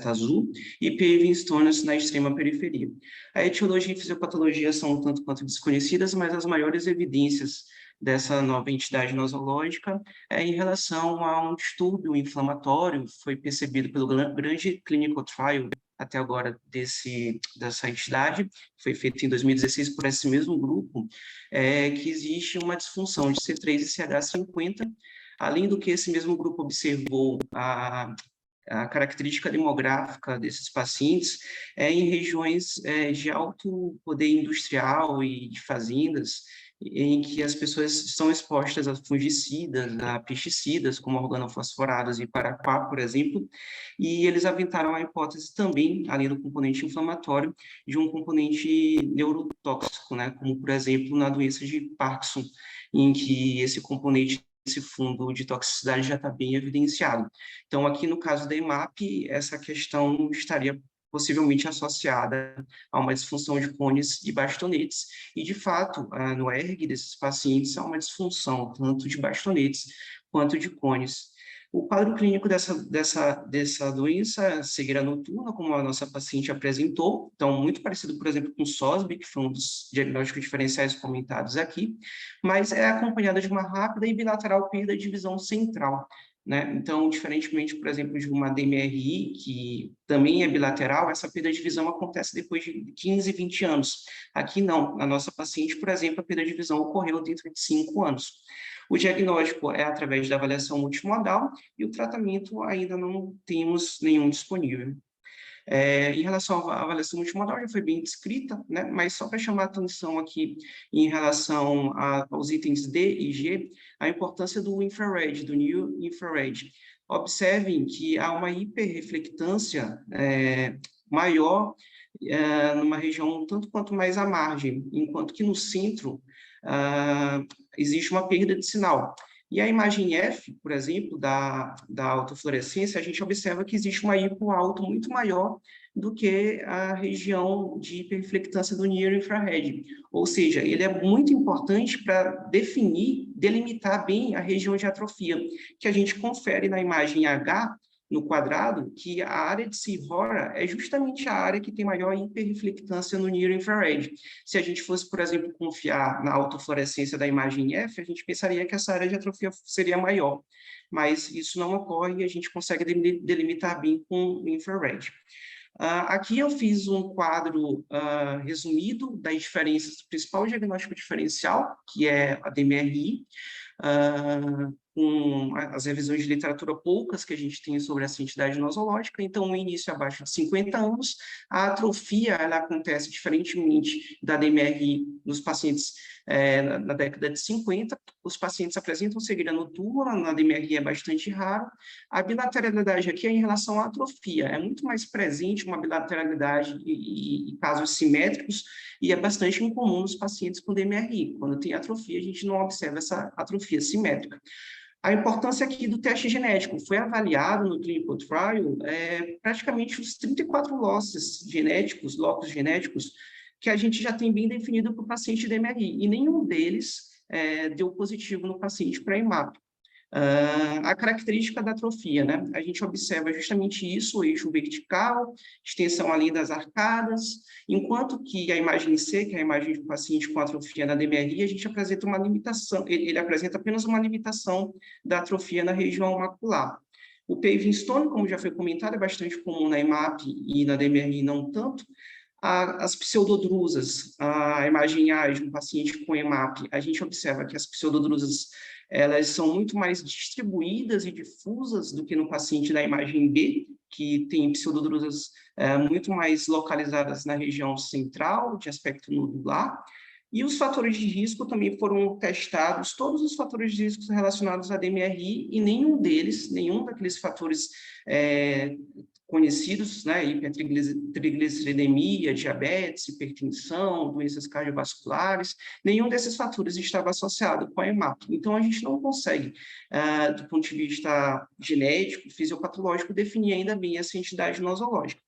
azul, e paving stones na extrema periferia. A etiologia e fisiopatologia são tanto quanto desconhecidas, mas as maiores evidências dessa nova entidade nosológica é em relação a um distúrbio inflamatório, foi percebido pelo grande clinical trial até agora dessa entidade, foi feito em 2016 por esse mesmo grupo, que existe uma disfunção de C3 e CH50, além do que esse mesmo grupo observou a característica demográfica desses pacientes em regiões de alto poder industrial e de fazendas, em que as pessoas estão expostas a fungicidas, a pesticidas, como organofosforados e paraquat, por exemplo, e eles aventaram a hipótese também, além do componente inflamatório, de um componente neurotóxico, né, como, por exemplo, na doença de Parkinson, em que esse componente, esse fundo de toxicidade já está bem evidenciado. Então, aqui no caso da EMAP, essa questão estaria possivelmente associada a uma disfunção de cones e bastonetes, e, de fato, no ERG desses pacientes, há uma disfunção tanto de bastonetes quanto de cones. O quadro clínico dessa doença, cegueira noturna, como a nossa paciente apresentou, então, muito parecido, por exemplo, com o SOSB, que foi um dos diagnósticos diferenciais comentados aqui, mas é acompanhada de uma rápida e bilateral perda de visão central, né? Então, diferentemente, por exemplo, de uma DMRI, que também é bilateral, essa perda de visão acontece depois de 15, 20 anos. Aqui não, na nossa paciente, por exemplo, a perda de visão ocorreu dentro de 5 anos. O diagnóstico é através da avaliação multimodal e o tratamento ainda não temos nenhum disponível. Em relação à avaliação multimodal, já foi bem descrita, né? Mas só para chamar a atenção aqui em relação aos itens D e G, a importância do infrared, do Near Infrared. Observem que há uma hiperreflectância maior numa região tanto quanto mais à margem, enquanto que no centro existe uma perda de sinal. E a imagem F, por exemplo, da autofluorescência, a gente observa que existe uma hipoalto muito maior do que a região de hiperreflectância do Near Infrared. Ou seja, ele é muito importante para delimitar bem a região de atrofia, que a gente confere na imagem H, no quadrado, que a área de Sihora é justamente a área que tem maior hiperreflectância no Near Infrared. Se a gente fosse, por exemplo, confiar na autofluorescência da imagem F, a gente pensaria que essa área de atrofia seria maior, mas isso não ocorre e a gente consegue delimitar bem com o infrared. Aqui eu fiz um quadro resumido das diferenças do principal diagnóstico diferencial, que é a DMRI, com as revisões de literatura poucas que a gente tem sobre essa entidade nosológica. Então, no início abaixo de 50 anos, a atrofia ela acontece diferentemente da DMRI nos pacientes na década de 50. Os pacientes apresentam cegueira noturna, na DMRI é bastante raro. A bilateralidade aqui é em relação à atrofia, é muito mais presente uma bilateralidade e casos simétricos, e é bastante incomum nos pacientes com DMRI. Quando tem atrofia, a gente não observa essa atrofia simétrica. A importância aqui do teste genético foi avaliado no clinical trial praticamente os 34 locos genéticos que a gente já tem bem definido para o paciente DMRI, e nenhum deles deu positivo no paciente para EMAP. A característica da atrofia, né? A gente observa justamente isso, o eixo vertical, extensão ali das arcadas, enquanto que a imagem C, que é a imagem de um paciente com atrofia na DMRI, a gente apresenta uma limitação, ele apresenta apenas uma limitação da atrofia na região macular. O paving stone, como já foi comentado, é bastante comum na EMAP e na DMRI não tanto. As pseudodrusas, a imagem A de um paciente com EMAP, a gente observa que as pseudodrusas elas são muito mais distribuídas e difusas do que no paciente da imagem B, que tem pseudodrusas muito mais localizadas na região central, de aspecto nodular. E os fatores de risco também foram testados, todos os fatores de risco relacionados à DMRI, e nenhum daqueles fatores conhecidos, né, hipertrigliceridemia, diabetes, hipertensão, doenças cardiovasculares, nenhum desses fatores estava associado com a EMAP. Então, a gente não consegue, do ponto de vista genético, fisiopatológico, definir ainda bem essa entidade nosológica.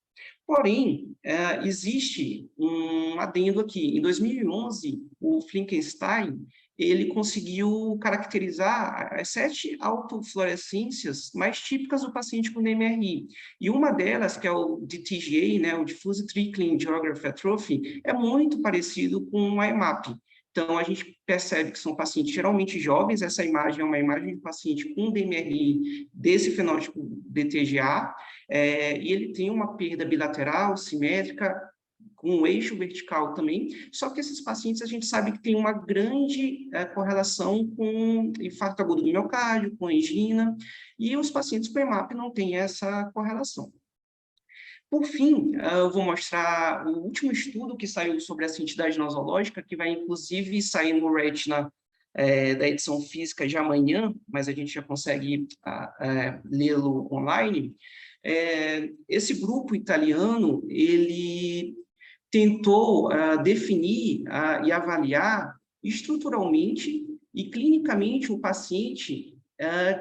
Porém, existe um adendo aqui. Em 2011, o Flinkenstein ele conseguiu caracterizar as 7 autofluorescências mais típicas do paciente com DMRI. E uma delas, que é o DTGA, né, o Diffuse Trickling Geography Atrophy, é muito parecido com a EMAP. Então, a gente percebe que são pacientes geralmente jovens, essa imagem é uma imagem de paciente com DMRI desse fenótipo DTGA, e ele tem uma perda bilateral, simétrica, com um eixo vertical também, só que esses pacientes a gente sabe que tem uma grande correlação com infarto agudo do miocárdio, com angina, e os pacientes com EMAP não têm essa correlação. Por fim, eu vou mostrar o último estudo que saiu sobre essa entidade nosológica, que vai inclusive sair no Retina da edição física de amanhã, mas a gente já consegue lê-lo online. Esse grupo italiano, ele tentou definir e avaliar estruturalmente e clinicamente o paciente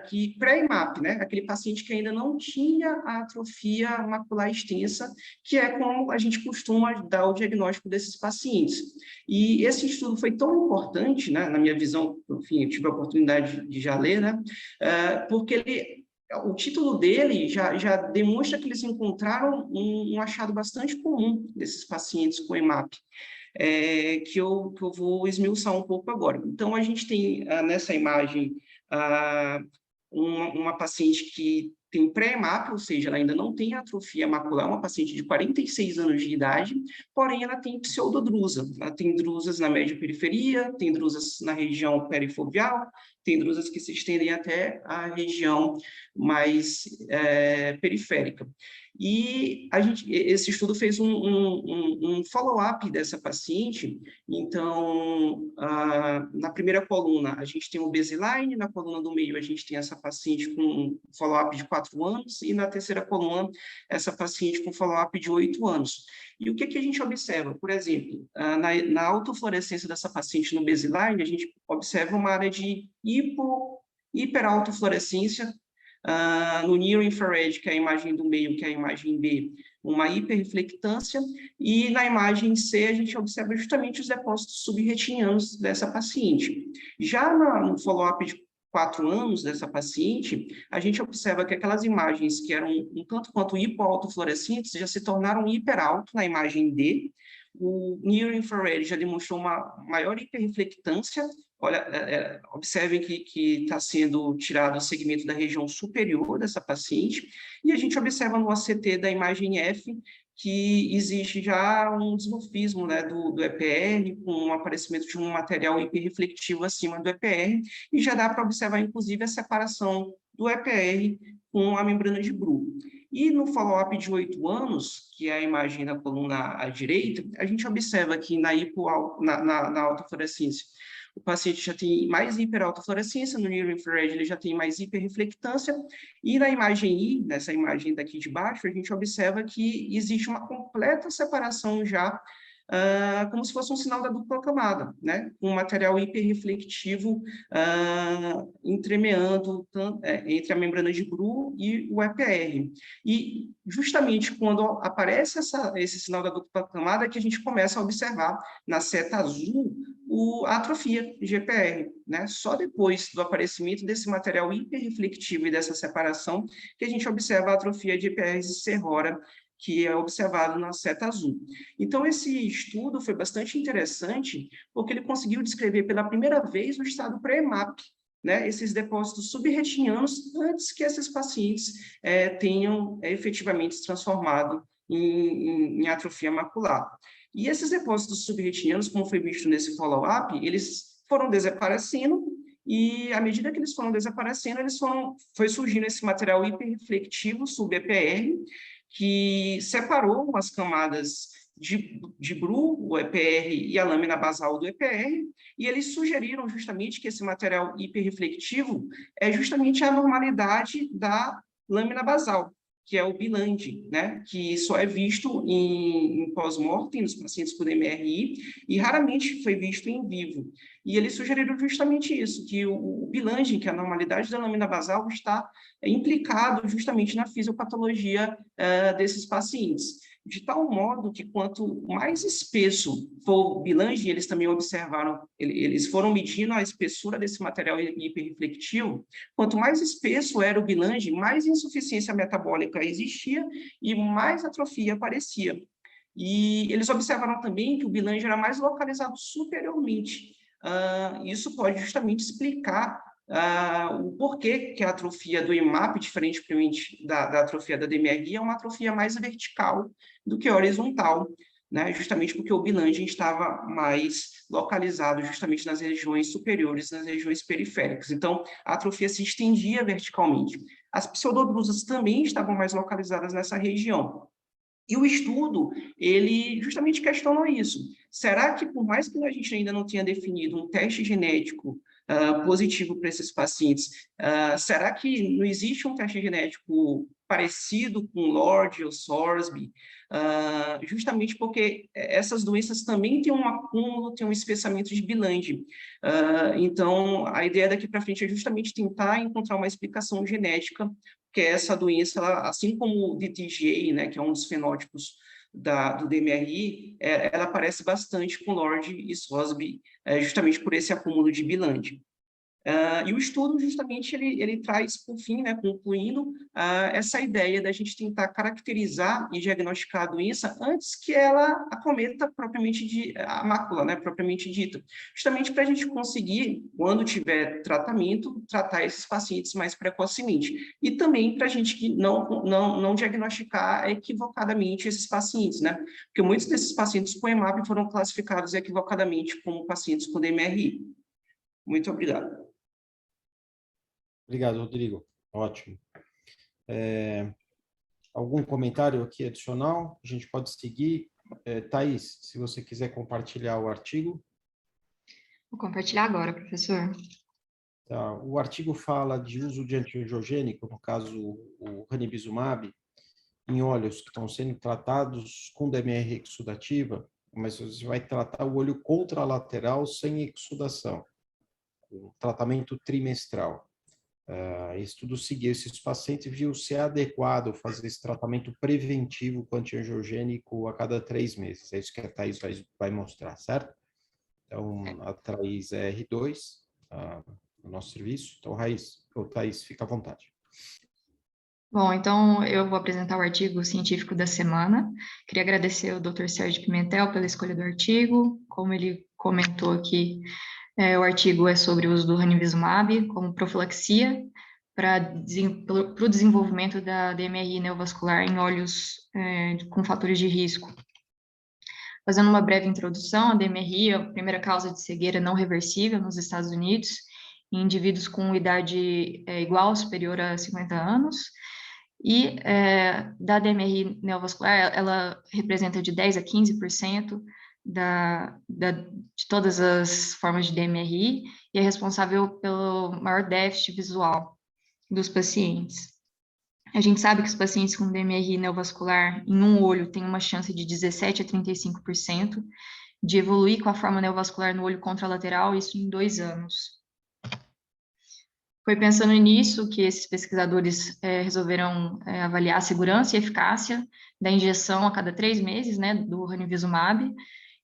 que pré-EMAP, né? Aquele paciente que ainda não tinha a atrofia macular extensa, que é como a gente costuma dar o diagnóstico desses pacientes. E esse estudo foi tão importante, né, na minha visão, enfim, eu tive a oportunidade de já ler, né, porque o título dele já demonstra que eles encontraram um achado bastante comum desses pacientes com EMAP, que eu vou esmiuçar um pouco agora. Então, a gente tem nessa imagem uma paciente que tem pré-EMAP, ou seja, ela ainda não tem atrofia macular, uma paciente de 46 anos de idade, porém ela tem pseudodrusa, ela tem drusas na média periferia, tem drusas na região perifoveal, tem drusas que se estendem até a região mais periférica. E esse estudo fez um follow-up dessa paciente. Então, na primeira coluna, a gente tem o baseline, na coluna do meio, a gente tem essa paciente com um follow-up de 4 anos, e na terceira coluna, essa paciente com follow-up de 8 anos. E o que a gente observa? Por exemplo, na autofluorescência dessa paciente no baseline, a gente observa uma área de hiperautofluorescência, no near-infrared, que é a imagem do meio, que é a imagem B, uma hiperreflectância, e na imagem C a gente observa justamente os depósitos subretinianos dessa paciente. Já no follow-up de 4 anos dessa paciente, a gente observa que aquelas imagens que eram um tanto quanto hipoautofluorescentes já se tornaram hiperalto na imagem D. O near-infrared já demonstrou uma maior hiperreflectância. Olha, observem que está sendo tirado o segmento da região superior dessa paciente, e a gente observa no ACT da imagem F que existe já um dismorfismo, né, do EPR, com o aparecimento de um material hiperreflectivo acima do EPR, e já dá para observar, inclusive, a separação do EPR com a membrana de Bruch. E no follow-up de 8 anos, que é a imagem da coluna à direita, a gente observa que na autofluorescência, o paciente já tem mais hiperautofluorescência, no near-infrared ele já tem mais hiperreflectância, e na imagem I, nessa imagem daqui de baixo, a gente observa que existe uma completa separação já como se fosse um sinal da dupla camada, né? Um material hiperreflectivo entremeando entre a membrana de Bru e o EPR. E justamente quando aparece esse sinal da dupla camada é que a gente começa a observar na seta azul a atrofia de EPR, né? Só depois do aparecimento desse material hiperreflectivo e dessa separação que a gente observa a atrofia de EPRs e Serrora, que é observado na seta azul. Então, esse estudo foi bastante interessante, porque ele conseguiu descrever pela primeira vez o estado pré-EMAP, né, esses depósitos subretinianos, antes que esses pacientes tenham efetivamente se transformado em atrofia macular. E esses depósitos subretinianos, como foi visto nesse follow-up, eles foram desaparecendo, e à medida que eles foram desaparecendo, foi surgindo esse material hiperreflectivo sub-EPR, que separou as camadas de Bru, o EPR e a lâmina basal do EPR, e eles sugeriram justamente que esse material hiperreflectivo é justamente a normalidade da lâmina basal, que é o biland, né? Que só é visto em pós-mortem, nos pacientes com DMRI, e raramente foi visto em vivo. E eles sugeriram justamente isso, que o biland, que é a normalidade da lâmina basal, está implicado justamente na fisiopatologia desses pacientes. De tal modo que quanto mais espesso for o bilange, eles também observaram, eles foram medindo a espessura desse material hiperreflectivo, quanto mais espesso era o bilange, mais insuficiência metabólica existia e mais atrofia aparecia. E eles observaram também que o bilange era mais localizado superiormente. Isso pode justamente explicar o porquê que a atrofia do IMAP, diferentemente da atrofia da DMRI, é uma atrofia mais vertical do que horizontal, né? Justamente porque o bilange estava mais localizado justamente nas regiões superiores, nas regiões periféricas. Então, a atrofia se estendia verticalmente. As pseudodrusas também estavam mais localizadas nessa região. E o estudo, ele justamente questionou isso. Será que, por mais que a gente ainda não tenha definido um teste genético positivo para esses pacientes, será que não existe um teste genético parecido com LORD ou SORSB? Justamente porque essas doenças também têm um acúmulo, têm um espessamento de biland. Então, a ideia daqui para frente é justamente tentar encontrar uma explicação genética, porque essa doença, assim como o DTGA, né, que é um dos fenótipos do DMRI, ela aparece bastante com LORD e SOSB, justamente por esse acúmulo de biland. E o estudo, justamente, ele traz, por fim, né, concluindo, essa ideia da gente tentar caracterizar e diagnosticar a doença antes que ela acometa propriamente a mácula, né, propriamente dita, justamente para a gente conseguir, quando tiver tratamento, tratar esses pacientes mais precocemente. E também para a gente não diagnosticar equivocadamente esses pacientes, né, porque muitos desses pacientes com EMAP foram classificados equivocadamente como pacientes com DMRI. Muito obrigado. Obrigado, Rodrigo. Ótimo. Algum comentário aqui adicional? A gente pode seguir. Thaís, se você quiser compartilhar o artigo. Vou compartilhar agora, professor. Tá. O artigo fala de uso de antiangiogênico, no caso o ranibizumab, em olhos que estão sendo tratados com DMR exudativa, mas você vai tratar o olho contralateral sem exudação, o tratamento trimestral. Esse estudo seguiu esses pacientes e viu ser adequado fazer esse tratamento preventivo com antiangiogênico a cada 3 meses. É isso que a Thaís vai mostrar, certo? Então, a Thaís é R2 no nosso serviço. Então, Thaís, fica à vontade. Bom, então eu vou apresentar o artigo científico da semana. Queria agradecer ao Dr. Sérgio Pimentel pela escolha do artigo. Como ele comentou aqui, o artigo é sobre o uso do ranibizumab como profilaxia para o desenvolvimento da DMRI neovascular em olhos com fatores de risco. Fazendo uma breve introdução, a DMRI é a primeira causa de cegueira não reversível nos Estados Unidos, em indivíduos com idade igual ou superior a 50 anos, e da DMRI neovascular, ela representa de 10% a 15% de todas as formas de DMRI e é responsável pelo maior déficit visual dos pacientes. A gente sabe que os pacientes com DMRI neovascular em um olho têm uma chance de 17 a 35% de evoluir com a forma neovascular no olho contralateral, isso em 2 anos. Foi pensando nisso que esses pesquisadores resolveram avaliar a segurança e eficácia da injeção a cada 3 meses, né, do ranibizumab,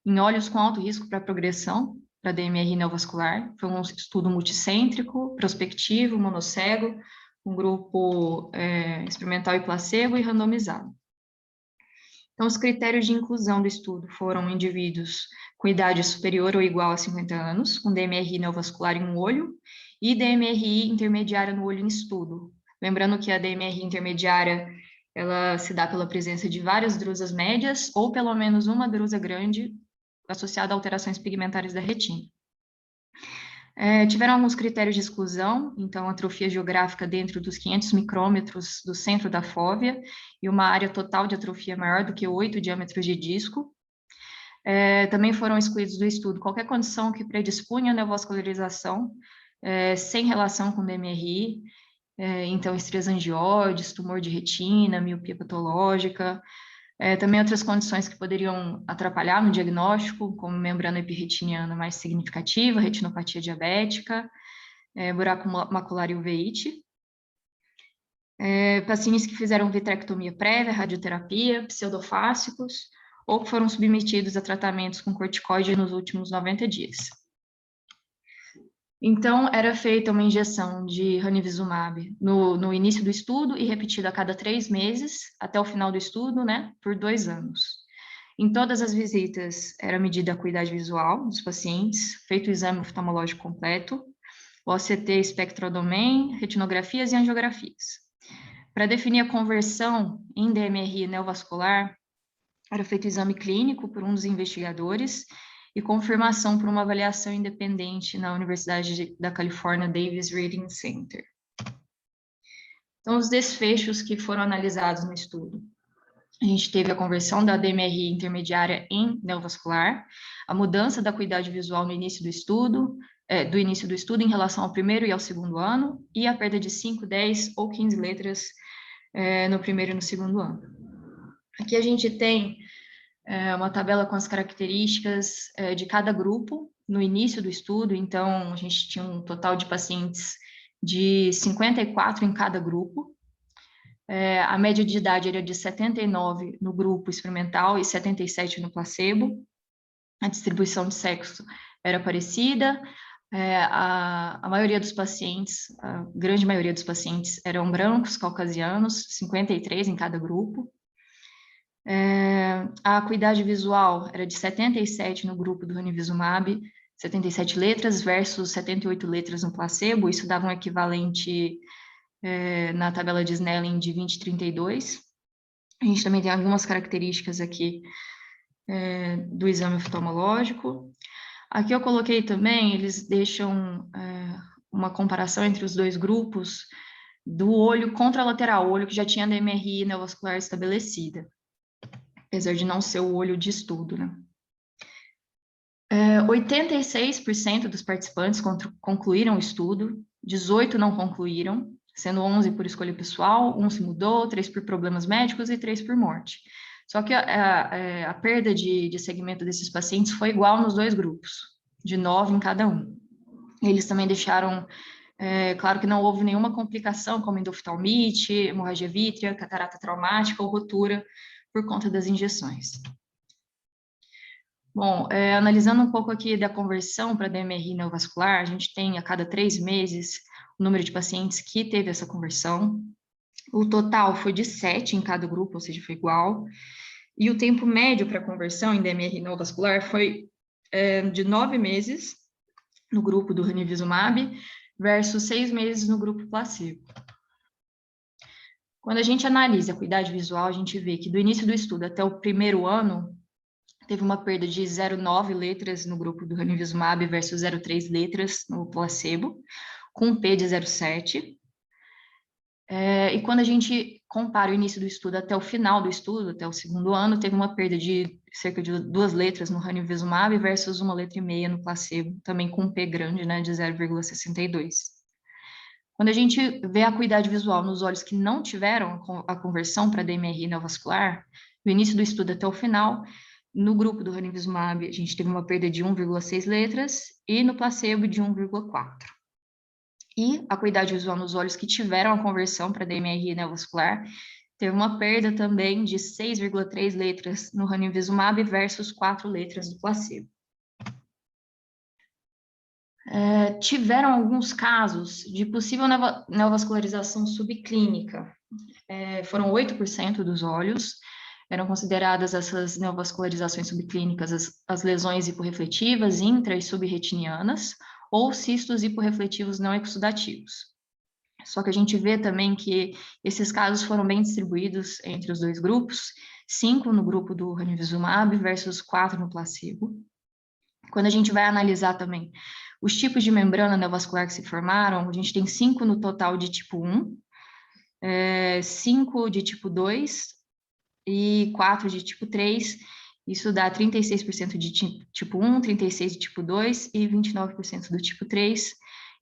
em olhos com alto risco para progressão para DMRI neovascular. Foi um estudo multicêntrico, prospectivo, monocego, um grupo experimental e placebo e randomizado. Então, os critérios de inclusão do estudo foram indivíduos com idade superior ou igual a 50 anos, com DMRI neovascular em um olho, e DMRI intermediária no olho em estudo. Lembrando que a DMRI intermediária, ela se dá pela presença de várias drusas médias, ou pelo menos uma drusa grande, associada a alterações pigmentares da retina. Tiveram alguns critérios de exclusão, então, atrofia geográfica dentro dos 500 micrômetros do centro da fóvea, e uma área total de atrofia maior do que 8 diâmetros de disco. Também foram excluídos do estudo qualquer condição que predispunha a neovascularização, sem relação com DMRI, então, estrias angioides, tumor de retina, miopia patológica, também outras condições que poderiam atrapalhar no diagnóstico, como membrana epirretiniana mais significativa, retinopatia diabética, buraco macular e uveíte. Pacientes que fizeram vitrectomia prévia, radioterapia, pseudofásicos, ou que foram submetidos a tratamentos com corticoide nos últimos 90 dias. Então, era feita uma injeção de ranibizumab no início do estudo e repetida a cada 3 meses, até o final do estudo, né, por 2 anos. Em todas as visitas, era medida a acuidade visual dos pacientes, feito o exame oftalmológico completo, o OCT, espectrodomain, retinografias e angiografias. Para definir a conversão em DMRI neovascular, era feito o exame clínico por um dos investigadores, e confirmação por uma avaliação independente na Universidade da Califórnia Davis Reading Center. Então, os desfechos que foram analisados no estudo. A gente teve a conversão da DMRI intermediária em neovascular, a mudança da acuidade visual no início do estudo, em relação ao primeiro e ao segundo ano, e a perda de 5, 10 ou 15 letras no primeiro e no segundo ano. Aqui a gente tem uma tabela com as características de cada grupo no início do estudo, então a gente tinha um total de pacientes de 54 em cada grupo. A média de idade era de 79 no grupo experimental e 77 no placebo. A distribuição de sexo era parecida. A maioria dos pacientes, a grande maioria dos pacientes eram brancos, caucasianos, 53 em cada grupo. A acuidade visual era de 77 no grupo do ranibizumab, 77 letras versus 78 letras no placebo, isso dava um equivalente na tabela de Snellen de 20,32. A gente também tem algumas características aqui do exame oftalmológico. Aqui eu coloquei também, eles deixam uma comparação entre os dois grupos do olho contralateral, o olho que já tinha DMRI neovascular estabelecida, apesar de não ser o olho de estudo, né? 86% dos participantes concluíram o estudo, 18 não concluíram, sendo 11 por escolha pessoal, 1 se mudou, 3 por problemas médicos e 3 por morte. Só que a perda de segmento desses pacientes foi igual nos dois grupos, de 9 em cada um. Eles também deixaram claro que não houve nenhuma complicação, como endoftalmite, hemorragia vítrea, catarata traumática ou rotura por conta das injeções. Bom, analisando um pouco aqui da conversão para DMRI neovascular, a gente tem a cada 3 meses o número de pacientes que teve essa conversão. O total foi de 7 em cada grupo, ou seja, foi igual. E o tempo médio para conversão em DMRI neovascular foi de 9 meses no grupo do ranibizumab versus 6 meses no grupo placebo. Quando a gente analisa a acuidade visual, a gente vê que do início do estudo até o primeiro ano, teve uma perda de 0,9 letras no grupo do ranibizumab versus 0,3 letras no placebo, com um P de 0,7. E quando a gente compara o início do estudo até o final do estudo, até o segundo ano, teve uma perda de cerca de 2 letras no ranibizumab versus 1,5 letra no placebo, também com um P grande, né, de 0,62. Quando a gente vê a acuidade visual nos olhos que não tiveram a conversão para DMRI neovascular, do início do estudo até o final, no grupo do ranibizumab, a gente teve uma perda de 1,6 letras e no placebo de 1,4. E a acuidade visual nos olhos que tiveram a conversão para DMRI neovascular teve uma perda também de 6,3 letras no ranibizumab versus 4 letras do placebo. Tiveram alguns casos de possível neovascularização subclínica. Foram 8% dos olhos. Eram consideradas essas neovascularizações subclínicas as lesões hiporrefletivas, intra- e subretinianas, ou cistos hiporrefletivos não exudativos. Só que a gente vê também que esses casos foram bem distribuídos entre os dois grupos, 5 no grupo do ranibizumab versus 4 no placebo. Quando a gente vai analisar também os tipos de membrana neovascular que se formaram, a gente tem 5 no total de tipo 1, 5 de tipo 2 e 4 de tipo 3. Isso dá 36% de tipo 1, 36% de tipo 2 e 29% do tipo 3,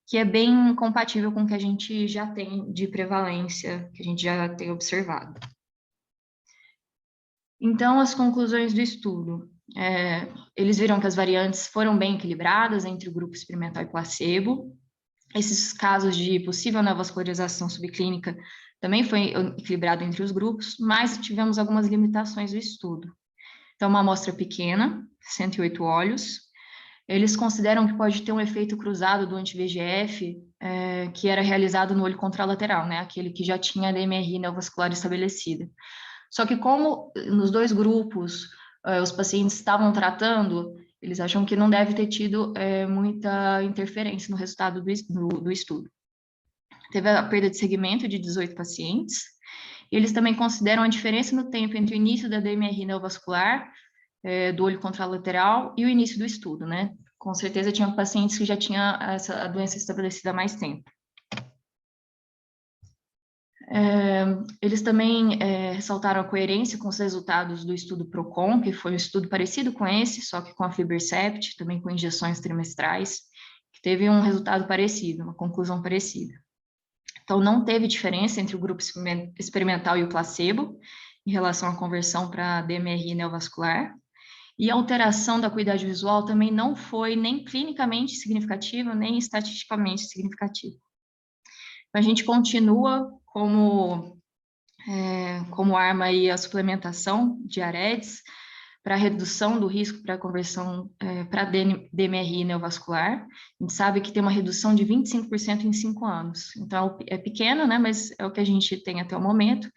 que é bem compatível com o que a gente já tem de prevalência, que a gente já tem observado. Então, as conclusões do estudo. Eles viram que as variantes foram bem equilibradas entre o grupo experimental e placebo. Esses casos de possível neovascularização subclínica também foi equilibrado entre os grupos, mas tivemos algumas limitações do estudo. Então, uma amostra pequena, 108 olhos. Eles consideram que pode ter um efeito cruzado do anti-VEGF, que era realizado no olho contralateral, né? Aquele que já tinha a DMRI neovascular estabelecida. Só que como nos dois grupos os pacientes estavam tratando, eles acham que não deve ter tido muita interferência no resultado do estudo. Teve a perda de segmento de 18 pacientes. Eles também consideram a diferença no tempo entre o início da DMRI neovascular, do olho contralateral, e o início do estudo, né? Com certeza tinham pacientes que já tinham a doença estabelecida há mais tempo. Eles também ressaltaram a coerência com os resultados do estudo PROCON, que foi um estudo parecido com esse, só que com a aflibercept, também com injeções trimestrais, que teve um resultado parecido, uma conclusão parecida. Então, não teve diferença entre o grupo experimental e o placebo, em relação à conversão para DMRI neovascular, e a alteração da acuidade visual também não foi nem clinicamente significativa, nem estatisticamente significativa. A gente continua como arma aí a suplementação de AREDS para redução do risco para conversão para DMRI neovascular. A gente sabe que tem uma redução de 25% em 5 anos. Então, é pequeno, né, mas é o que a gente tem até o momento,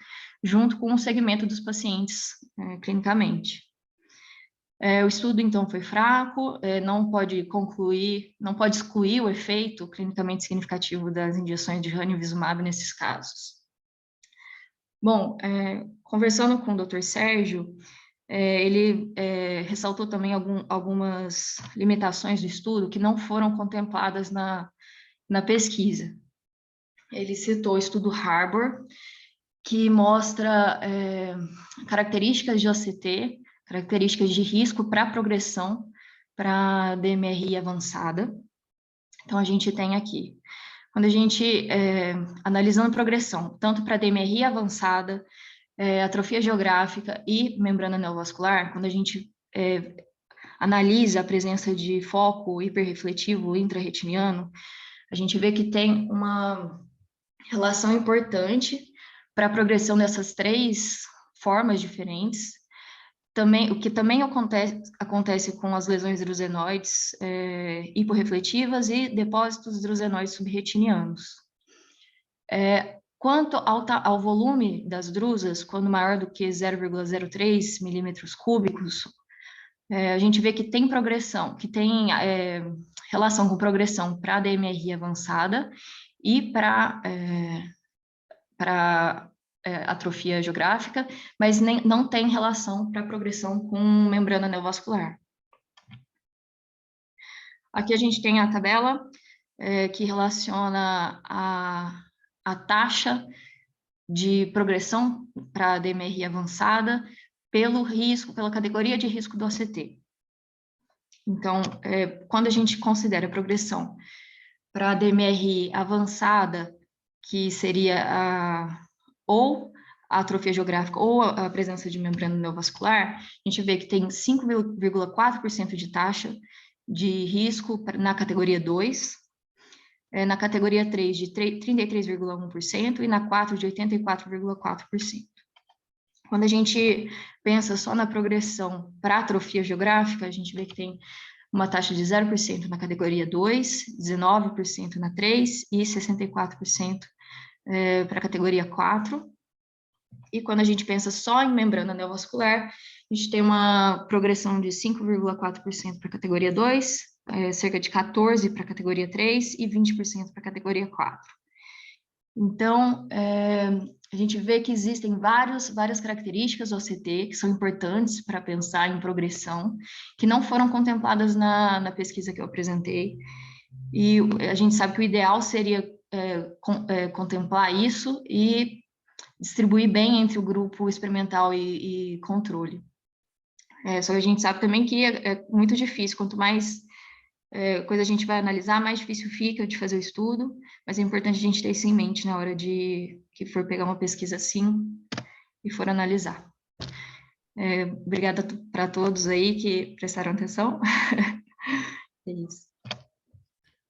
junto com o segmento dos pacientes clinicamente. O estudo, então, foi fraco, não pode excluir o efeito clinicamente significativo das injeções de ranibizumab nesses casos. Bom, conversando com o Dr. Sérgio, ele ressaltou também algumas limitações do estudo que não foram contempladas na pesquisa. Ele citou o estudo Harbor, que mostra características de OCT, características de risco para progressão para DMRI avançada. Então, a gente tem aqui, quando a gente, analisando progressão, tanto para DMRI avançada, atrofia geográfica e membrana neovascular, quando a gente analisa a presença de foco hiperrefletivo intrarretiniano, a gente vê que tem uma relação importante para a progressão dessas 3 formas diferentes. Também, o que também acontece com as lesões drusenoides hiporrefletivas e depósitos drusenoides subretinianos. Quanto ao volume das drusas, quando maior do que 0,03 milímetros cúbicos, a gente vê que tem progressão, que tem relação com progressão para a DMRI avançada e para atrofia geográfica, mas não tem relação para progressão com membrana neovascular. Aqui a gente tem a tabela que relaciona a taxa de progressão para a DMRI avançada pelo risco, pela categoria de risco do OCT. Então, quando a gente considera a progressão para a DMRI avançada que seria ou a atrofia geográfica ou a presença de membrana neovascular, a gente vê que tem 5,4% de taxa de risco na categoria 2, na categoria 3 de 33,1% e na 4 de 84,4%. Quando a gente pensa só na progressão para atrofia geográfica, a gente vê que tem uma taxa de 0% na categoria 2, 19% na 3 e 64% para a categoria 4. E quando a gente pensa só em membrana neovascular, a gente tem uma progressão de 5,4% para a categoria 2, cerca de 14% para a categoria 3 e 20% para a categoria 4. Então, a gente vê que existem várias características do OCT que são importantes para pensar em progressão, que não foram contempladas na pesquisa que eu apresentei. E a gente sabe que o ideal seria contemplar isso e distribuir bem entre o grupo experimental e controle. Só que a gente sabe também que é muito difícil, quanto mais coisa a gente vai analisar, mais difícil fica de fazer o estudo, mas é importante a gente ter isso em mente na hora de que for pegar uma pesquisa assim e for analisar. Obrigada para todos aí que prestaram atenção. É isso.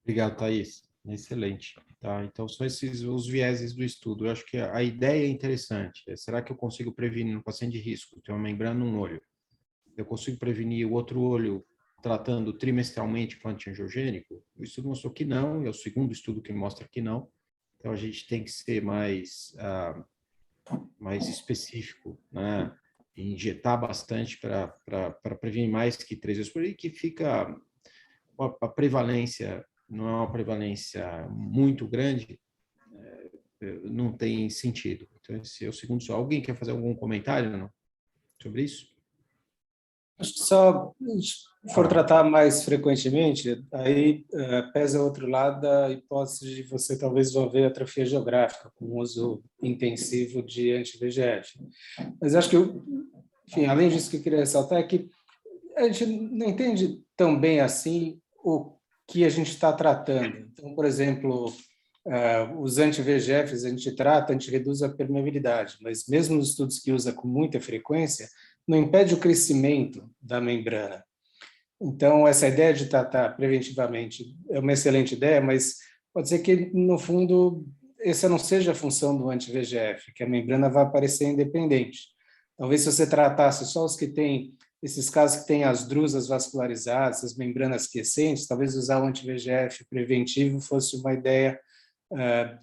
Obrigado, Thaís. Excelente. Tá? Então, são esses os vieses do estudo. Eu acho que a ideia é interessante. Será que eu consigo prevenir no paciente de risco? Tem uma membrana num olho. Eu consigo prevenir o outro olho tratando trimestralmente com antiangiogênico? O estudo mostrou que não, é o segundo estudo que mostra que não. Então, a gente tem que ser mais específico, né? E injetar bastante para prevenir mais que 3 vezes por aí, que fica a prevalência, não é uma prevalência muito grande, não tem sentido. Então, esse é o segundo só. Alguém quer fazer algum comentário não? Sobre isso? Acho que só se for tratar mais frequentemente, aí pesa o outro lado da hipótese de você talvez envolver atrofia geográfica com o uso intensivo de anti-VEGF. Mas acho que, enfim, além disso que eu queria ressaltar é que a gente não entende tão bem assim o que a gente está tratando. Então, por exemplo, os anti-VEGFs a gente trata, a gente reduz a permeabilidade, mas mesmo nos estudos que usa com muita frequência, não impede o crescimento da membrana. Então, essa ideia de tratar preventivamente é uma excelente ideia, mas pode ser que, no fundo, essa não seja a função do anti-VEGF, que a membrana vai aparecer independente. Talvez se você tratasse só os que têm, esses casos que têm as drusas vascularizadas, as membranas quiescentes, talvez usar o anti-VEGF preventivo fosse uma ideia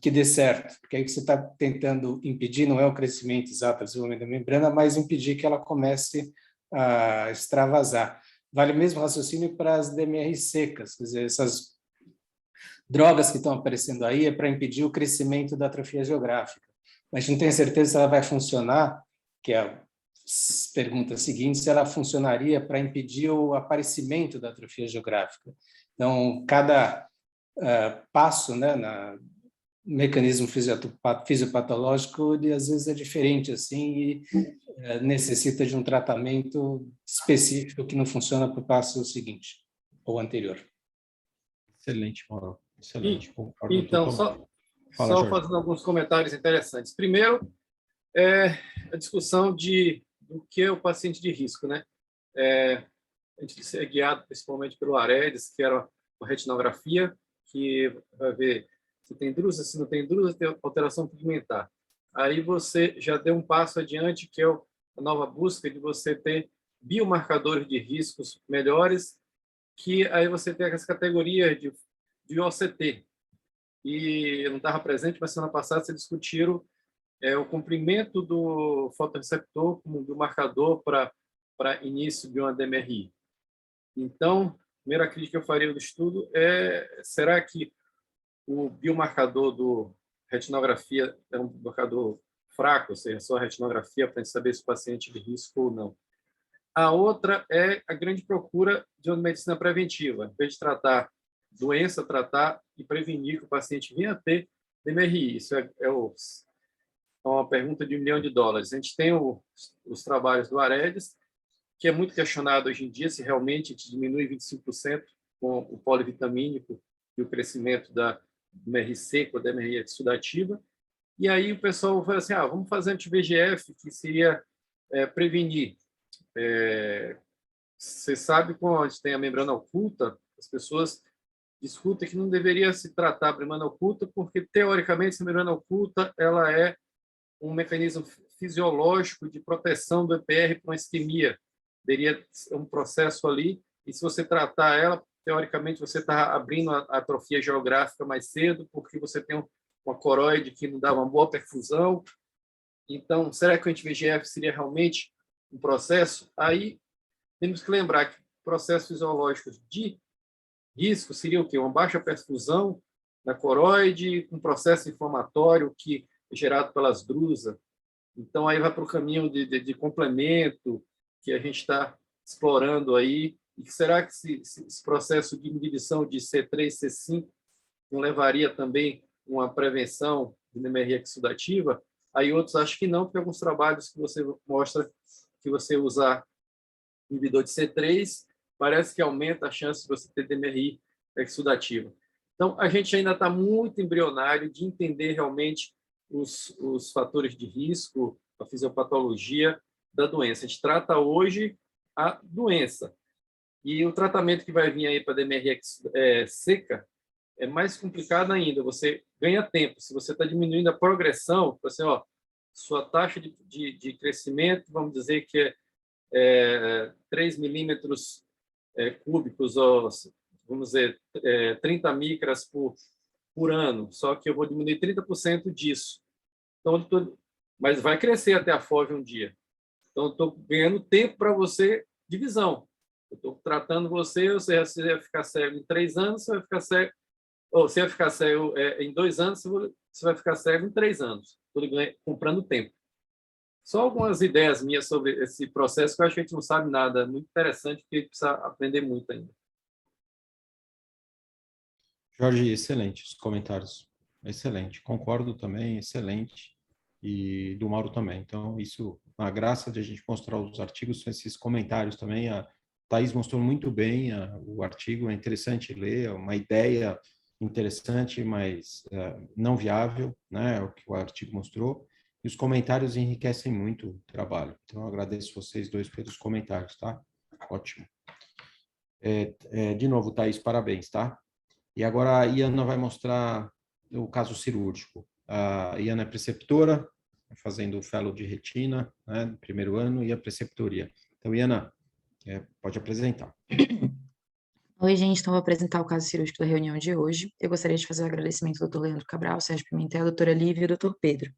que dê certo, porque aí o que você está tentando impedir não é o crescimento exato, o desenvolvimento da membrana, mas impedir que ela comece a extravasar. Vale o mesmo raciocínio para as DMRs secas, quer dizer, essas drogas que estão aparecendo aí é para impedir o crescimento da atrofia geográfica. Mas a gente não tem certeza se ela vai funcionar, que é a pergunta seguinte, se ela funcionaria para impedir o aparecimento da atrofia geográfica. Então, cada passo, né, na mecanismo fisiopatológico, ele às vezes é diferente assim e necessita de um tratamento específico que não funciona para o passo seguinte ou anterior. Excelente, Mauro. Excelente. Então, só fazendo alguns comentários interessantes. Primeiro, a discussão do que é o paciente de risco, né? A gente é guiado principalmente pelo AREDS, que era a retinografia, que vai ver se tem drusa, se não tem drusa, tem alteração pigmentar. Aí você já deu um passo adiante, que é a nova busca de você ter biomarcadores de riscos melhores, que aí você tem as categorias de OCT. E eu não estava presente, mas semana passada vocês discutiram o comprimento do fotorreceptor como biomarcador para início de uma DMRI. Então, a primeira crítica que eu faria do estudo será que o biomarcador do retinografia é um marcador fraco, ou seja, só a retinografia para saber se o paciente é de risco ou não. A outra é a grande procura de uma medicina preventiva, em vez de tratar doença, tratar e prevenir que o paciente venha a ter DMRI. Isso é uma pergunta de $1 milhão. A gente tem os trabalhos do AREDS, que é muito questionado hoje em dia se realmente diminui 25% com o polivitamínico e o crescimento MRI seco, da MRI exudativa. E aí o pessoal falou assim, vamos fazer anti-VEGF, que seria prevenir. Você sabe, quando a gente tem a membrana oculta, as pessoas discutem que não deveria se tratar a membrana oculta, porque, teoricamente, a membrana oculta ela é um mecanismo fisiológico de proteção do EPR para uma isquemia. Teria um processo ali, e se você tratar ela, teoricamente, você está abrindo a atrofia geográfica mais cedo, porque você tem uma coroide que não dá uma boa perfusão. Então, será que o anti-VEGF seria realmente um processo? Aí, temos que lembrar que processos fisiológicos de risco seria o quê? Uma baixa perfusão na coroide, um processo inflamatório que é gerado pelas drusas. Então, aí vai para o caminho de complemento que a gente está explorando aí. E será que esse processo de inibição de C3, C5 não levaria também uma prevenção de MRI exudativa? Aí outros acham que não, porque alguns trabalhos que você mostra que você usar inibidor de C3 parece que aumenta a chance de você ter DMRI exudativa. Então, a gente ainda está muito embrionário de entender realmente os fatores de risco, a fisiopatologia da doença. A gente trata hoje a doença. E o tratamento que vai vir aí para a DMRI seca é mais complicado ainda. Você ganha tempo. Se você está diminuindo a progressão, você, sua taxa de crescimento, vamos dizer que é 3 milímetros cúbicos, ou vamos dizer, 30 micras por ano, só que eu vou diminuir 30% disso. Então, mas vai crescer até a FOV um dia. Então, eu estou ganhando tempo para você de visão. Eu estou tratando você vai ficar cego em 3 anos, você vai ficar cego, ou você vai ficar cego em 2 anos, você vai ficar cego em 3 anos. Estou comprando tempo. Só algumas ideias minhas sobre esse processo que eu acho que a gente não sabe nada. Muito interessante, porque a gente precisa aprender muito ainda. Jorge, excelente os comentários. Excelente. Concordo também, excelente. E do Mauro também. Então, isso, a graça de a gente mostrar os artigos são esses comentários também. A Thaís mostrou muito bem o artigo, é interessante ler, é uma ideia interessante, mas não viável, né? É o que o artigo mostrou. E os comentários enriquecem muito o trabalho. Então, eu agradeço vocês dois pelos comentários, tá? Ótimo. De novo, Thaís, parabéns, tá? E agora a Iana vai mostrar o caso cirúrgico. A Iana é preceptora, fazendo o fellow de retina, né, no primeiro ano, e a preceptoria. Então, Iana, pode apresentar. Oi, gente, então vou apresentar o caso cirúrgico da reunião de hoje. Eu gostaria de fazer um agradecimento ao Dr. Leandro Cabral, Sérgio Pimentel, doutora Lívia e ao Dr. Pedro.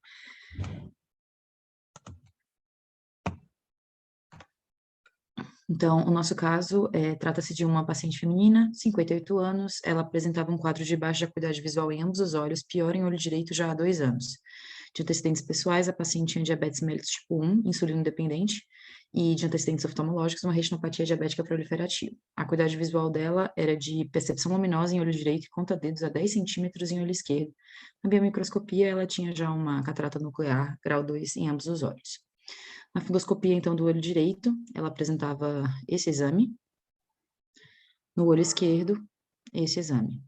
Então, o nosso caso trata-se de uma paciente feminina, 58 anos, ela apresentava um quadro de baixa acuidade visual em ambos os olhos, pior em olho direito já há 2 anos. De antecedentes pessoais, a paciente tinha diabetes mellitus tipo 1, insulino dependente, e de antecedentes oftalmológicos, uma retinopatia diabética proliferativa. A acuidade visual dela era de percepção luminosa em olho direito e conta-dedos a 10 centímetros em olho esquerdo. Na biomicroscopia, ela tinha já uma catarata nuclear, grau 2, em ambos os olhos. Na fundoscopia, então, do olho direito, ela apresentava esse exame. No olho esquerdo, esse exame.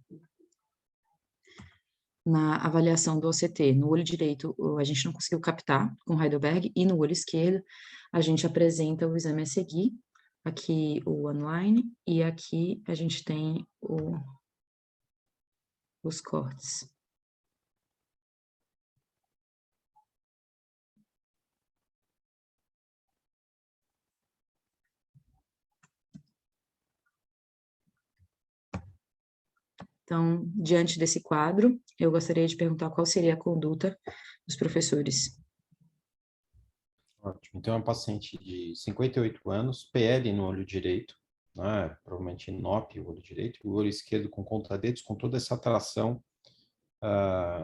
Na avaliação do OCT, no olho direito, a gente não conseguiu captar com Heidelberg, e no olho esquerdo, a gente apresenta o exame a seguir, aqui o online, e aqui a gente tem os cortes. Então, diante desse quadro, eu gostaria de perguntar qual seria a conduta dos professores. Ótimo. Então, é uma paciente de 58 anos, PL no olho direito, né? Provavelmente NOP, o olho direito, o olho esquerdo com conta-dedos, com toda essa tração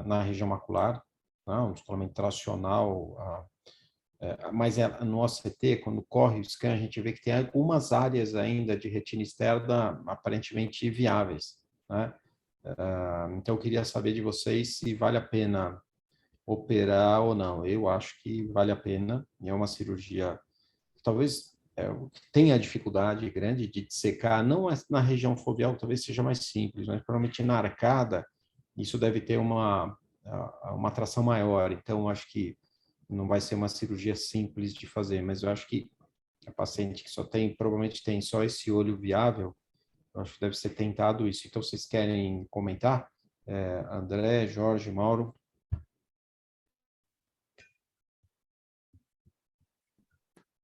na região macular, né? Um descolamento tracional, mas no OCT, quando corre o scan, a gente vê que tem algumas áreas ainda de retina externa aparentemente viáveis, né? Então, eu queria saber de vocês se vale a pena operar ou não. Eu acho que vale a pena, e é uma cirurgia que talvez tenha dificuldade grande de dissecar, não na região foveal, talvez seja mais simples, mas provavelmente na arcada isso deve ter uma atração maior. Então, acho que não vai ser uma cirurgia simples de fazer, mas eu acho que a paciente que provavelmente tem só esse olho viável, eu acho que deve ser tentado isso. Então, vocês querem comentar? André, Jorge, Mauro?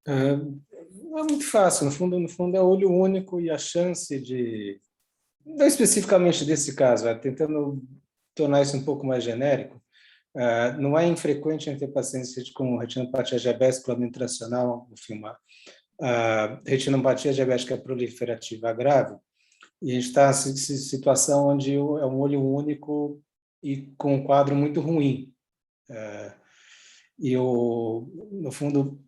É muito fácil, no fundo é olho único e a chance de, não especificamente desse caso, tentando tornar isso um pouco mais genérico, não é infrequente em ter pacientes com retinopatia diabética unitracional, enfim, a retinopatia diabética proliferativa grave, e a gente está em situação onde é um olho único e com um quadro muito ruim. No fundo,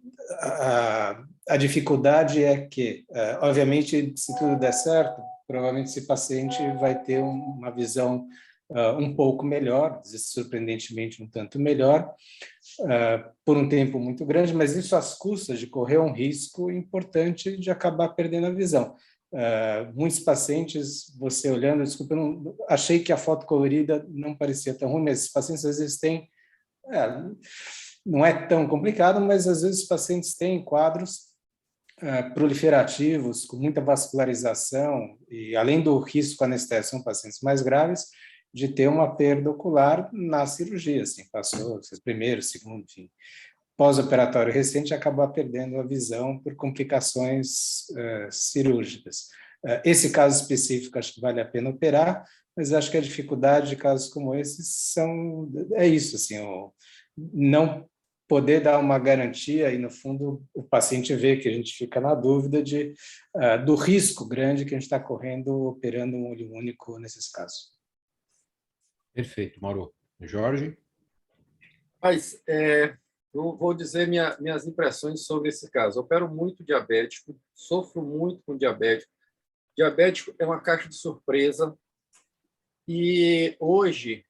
a dificuldade é que, obviamente, se tudo der certo, provavelmente esse paciente vai ter uma visão um pouco melhor, surpreendentemente um tanto melhor, por um tempo muito grande, mas isso às custas de correr um risco importante de acabar perdendo a visão. Muitos pacientes, você olhando, desculpa, eu achei que a foto colorida não parecia tão ruim, mas esses pacientes às vezes têm, não é tão complicado, mas às vezes os pacientes têm quadros proliferativos, com muita vascularização, e além do risco anestésico, são pacientes mais graves, de ter uma perda ocular na cirurgia, assim, passou primeiro, segundo, enfim. Pós-operatório recente, acabar perdendo a visão por complicações cirúrgicas. Esse caso específico, acho que vale a pena operar, mas acho que a dificuldade de casos como esses é isso, assim, não poder dar uma garantia e, no fundo, o paciente vê que a gente fica na dúvida do risco grande que a gente está correndo operando um olho único nesses casos. Perfeito, Mauro. Jorge? Mas eu vou dizer minhas impressões sobre esse caso. Eu opero muito diabético, sofro muito com diabético. Diabético é uma caixa de surpresa e hoje,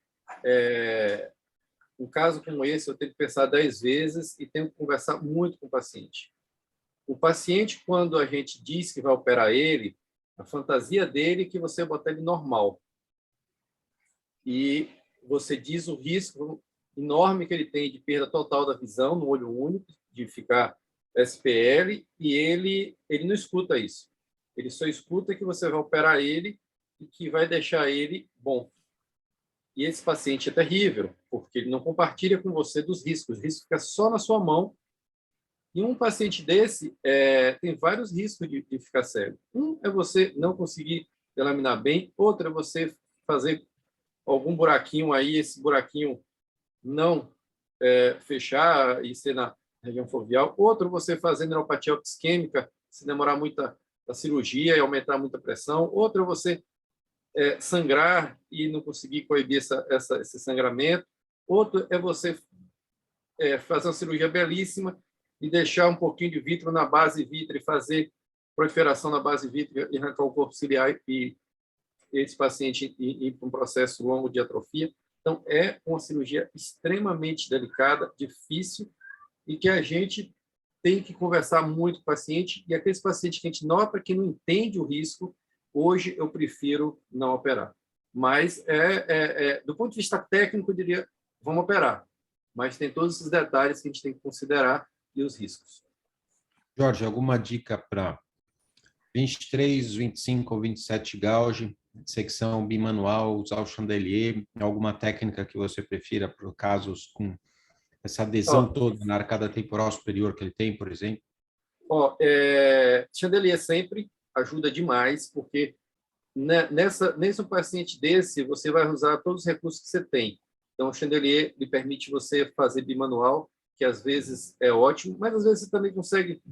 um caso como esse, eu tenho que pensar 10 vezes e tenho que conversar muito com o paciente. O paciente, quando a gente diz que vai operar ele, a fantasia dele é que você botar ele normal. E você diz o risco enorme que ele tem de perda total da visão no olho único, de ficar SPL, e ele não escuta isso. Ele só escuta que você vai operar ele e que vai deixar ele bom. E esse paciente é terrível, porque ele não compartilha com você dos riscos. O risco fica só na sua mão. E um paciente desse tem vários riscos de ficar cego. Um é você não conseguir delaminar bem, outro é você fazer algum buraquinho aí, esse buraquinho não fechar e ser na região foveal. Outro, você fazer neuropatia isquêmica, se demorar muito a cirurgia e aumentar muita pressão. Outro, você sangrar e não conseguir coibir esse sangramento. Outro é você fazer uma cirurgia belíssima e deixar um pouquinho de vítreo na base vítrea e fazer proliferação na base vítrea e arrancar o corpo ciliar e esse paciente ir para um processo longo de atrofia. Então, é uma cirurgia extremamente delicada, difícil, e que a gente tem que conversar muito com o paciente, e aqueles pacientes que a gente nota que não entende o risco, hoje eu prefiro não operar. Mas, do ponto de vista técnico, eu diria, vamos operar. Mas tem todos esses detalhes que a gente tem que considerar e os riscos. Jorge, alguma dica para 23, 25 ou 27 gauge, secção bimanual, usar o chandelier, alguma técnica que você prefira para casos com essa adesão toda na arcada temporal superior que ele tem, por exemplo? Chandelier sempre ajuda demais, porque nesse paciente desse, você vai usar todos os recursos que você tem. Então, o chandelier lhe permite você fazer bimanual, que às vezes é ótimo, mas às vezes você também consegue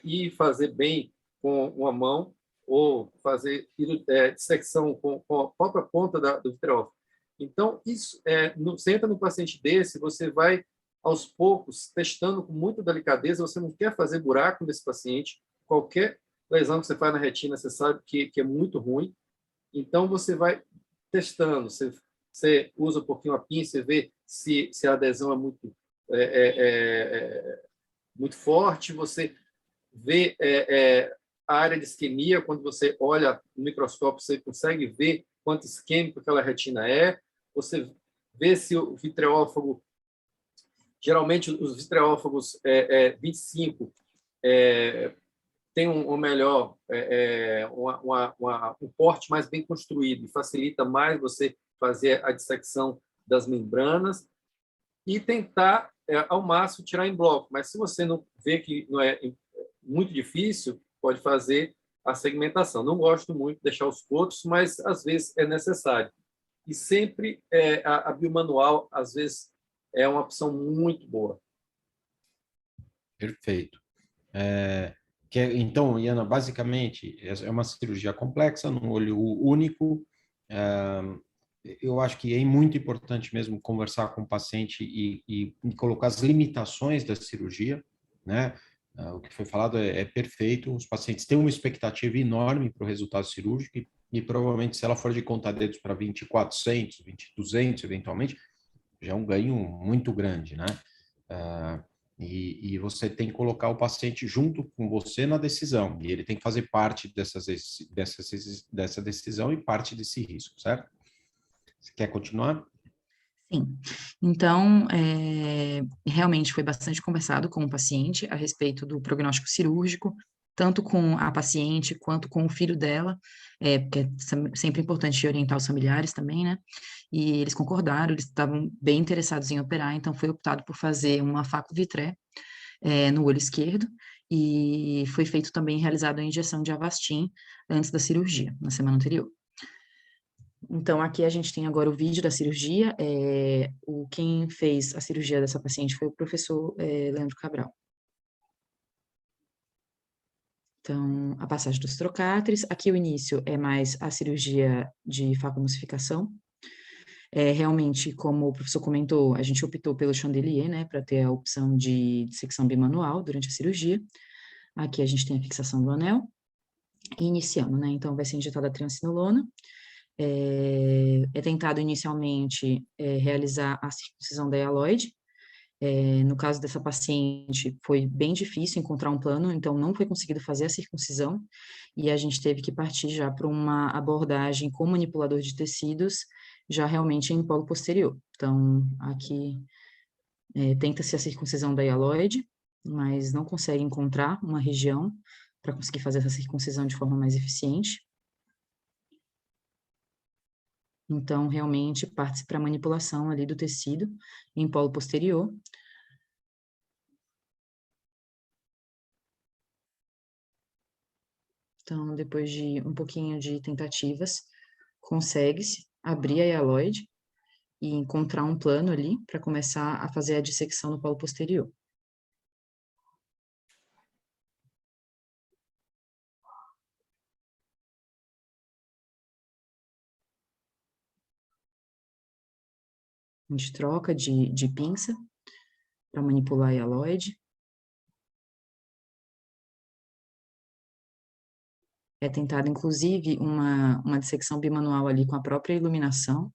ir fazer bem com uma mão ou fazer dissecção com a própria ponta do vitreófilo. Então, isso você entra no paciente desse, você vai, aos poucos, testando com muita delicadeza, você não quer fazer buraco nesse paciente, qualquer lesão que você faz na retina, você sabe que é muito ruim, então você vai testando, você usa um pouquinho a pinça, você vê se a adesão é muito forte, você vê a área de isquemia, quando você olha no microscópio, você consegue ver quanto isquêmico aquela retina é, você vê se o vitreófago, geralmente os vitreófagos 25 tem um melhor, um porte mais bem construído, e facilita mais você fazer a dissecção das membranas e tentar, ao máximo, tirar em bloco. Mas se você não vê que não é muito difícil, pode fazer a segmentação. Não gosto muito de deixar os cotos, mas às vezes é necessário. E sempre a biomanual, às vezes, é uma opção muito boa. Perfeito. Então, Iana, basicamente, é uma cirurgia complexa, num olho único. Eu acho que é muito importante mesmo conversar com o paciente e colocar as limitações da cirurgia, né? O que foi falado é perfeito. Os pacientes têm uma expectativa enorme para o resultado cirúrgico e provavelmente, se ela for de contar dedos para 20.400, 20.200, eventualmente, já é um ganho muito grande, né? E você tem que colocar o paciente junto com você na decisão, e ele tem que fazer parte dessa decisão e parte desse risco, certo? Você quer continuar? Sim. Então, realmente foi bastante conversado com o paciente a respeito do prognóstico cirúrgico, tanto com a paciente quanto com o filho dela, porque é sempre importante orientar os familiares também, né? E eles concordaram, eles estavam bem interessados em operar, então foi optado por fazer uma faco-vitré no olho esquerdo, e foi feito também, realizado a injeção de Avastin antes da cirurgia, na semana anterior. Então, aqui a gente tem agora o vídeo da cirurgia. Quem fez a cirurgia dessa paciente foi o professor Leandro Cabral. Então, a passagem dos trocáteres. Aqui o início é mais a cirurgia de facoemulsificação. Realmente, como o professor comentou, a gente optou pelo chandelier, né, para ter a opção de dissecção bimanual durante a cirurgia. Aqui a gente tem a fixação do anel. E iniciando, né, então vai ser injetada a triancinolona. É tentado inicialmente realizar a circuncisão da hialoide. No caso dessa paciente, foi bem difícil encontrar um plano, então não foi conseguido fazer a circuncisão, e a gente teve que partir já para uma abordagem com manipulador de tecidos, já realmente em polo posterior. Então, aqui tenta-se a circuncisão da hialoide, mas não consegue encontrar uma região para conseguir fazer essa circuncisão de forma mais eficiente. Então, realmente, parte para a manipulação ali do tecido em polo posterior. Então, depois de um pouquinho de tentativas, consegue-se abrir a hialoide e encontrar um plano ali para começar a fazer a dissecção no polo posterior. A gente troca de pinça para manipular a hialoide. É tentado, inclusive, uma dissecção bimanual ali com a própria iluminação.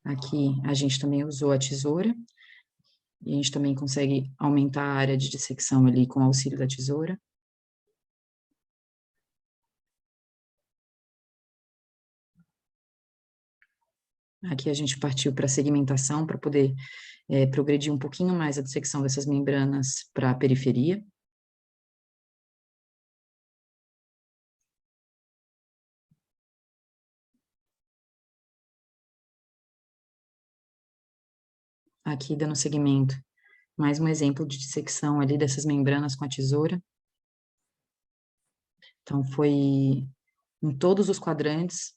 Aqui a gente também usou a tesoura, e a gente também consegue aumentar a área de dissecção ali com o auxílio da tesoura. Aqui a gente partiu para a segmentação, para poder progredir um pouquinho mais a dissecção dessas membranas para a periferia. Aqui dando seguimento, mais um exemplo de dissecção ali dessas membranas com a tesoura. Então, foi em todos os quadrantes,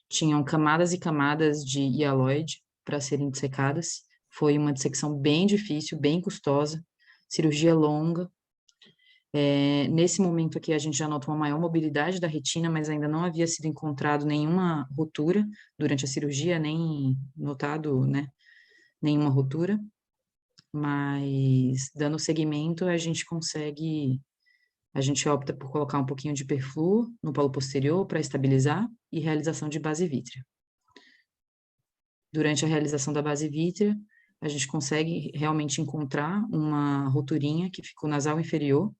tinham camadas e camadas de hialoide para serem dissecadas. Foi uma dissecção bem difícil, bem custosa, cirurgia longa. Nesse momento aqui, a gente já nota uma maior mobilidade da retina, mas ainda não havia sido encontrado nenhuma rotura durante a cirurgia, nem notado, né, nenhuma rotura. Mas, dando seguimento, a gente consegue A gente opta por colocar um pouquinho de perfluor no polo posterior para estabilizar e realização de base vítrea. Durante a realização da base vítrea, a gente consegue realmente encontrar uma roturinha que fica o nasal inferior.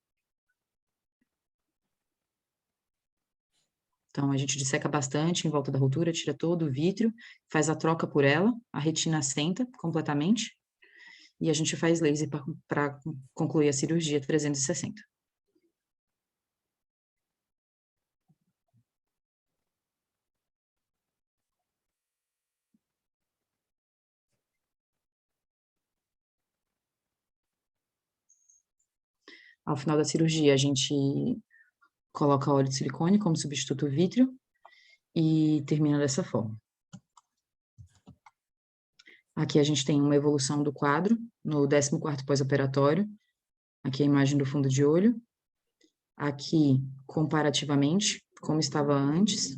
Então, a gente disseca bastante em volta da rotura, tira todo o vítreo, faz a troca por ela, a retina assenta completamente, e a gente faz laser para concluir a cirurgia 360. Ao final da cirurgia, a gente coloca óleo de silicone como substituto vítreo e termina dessa forma. Aqui a gente tem uma evolução do quadro no 14º pós-operatório. Aqui a imagem do fundo de olho. Aqui, comparativamente, como estava antes,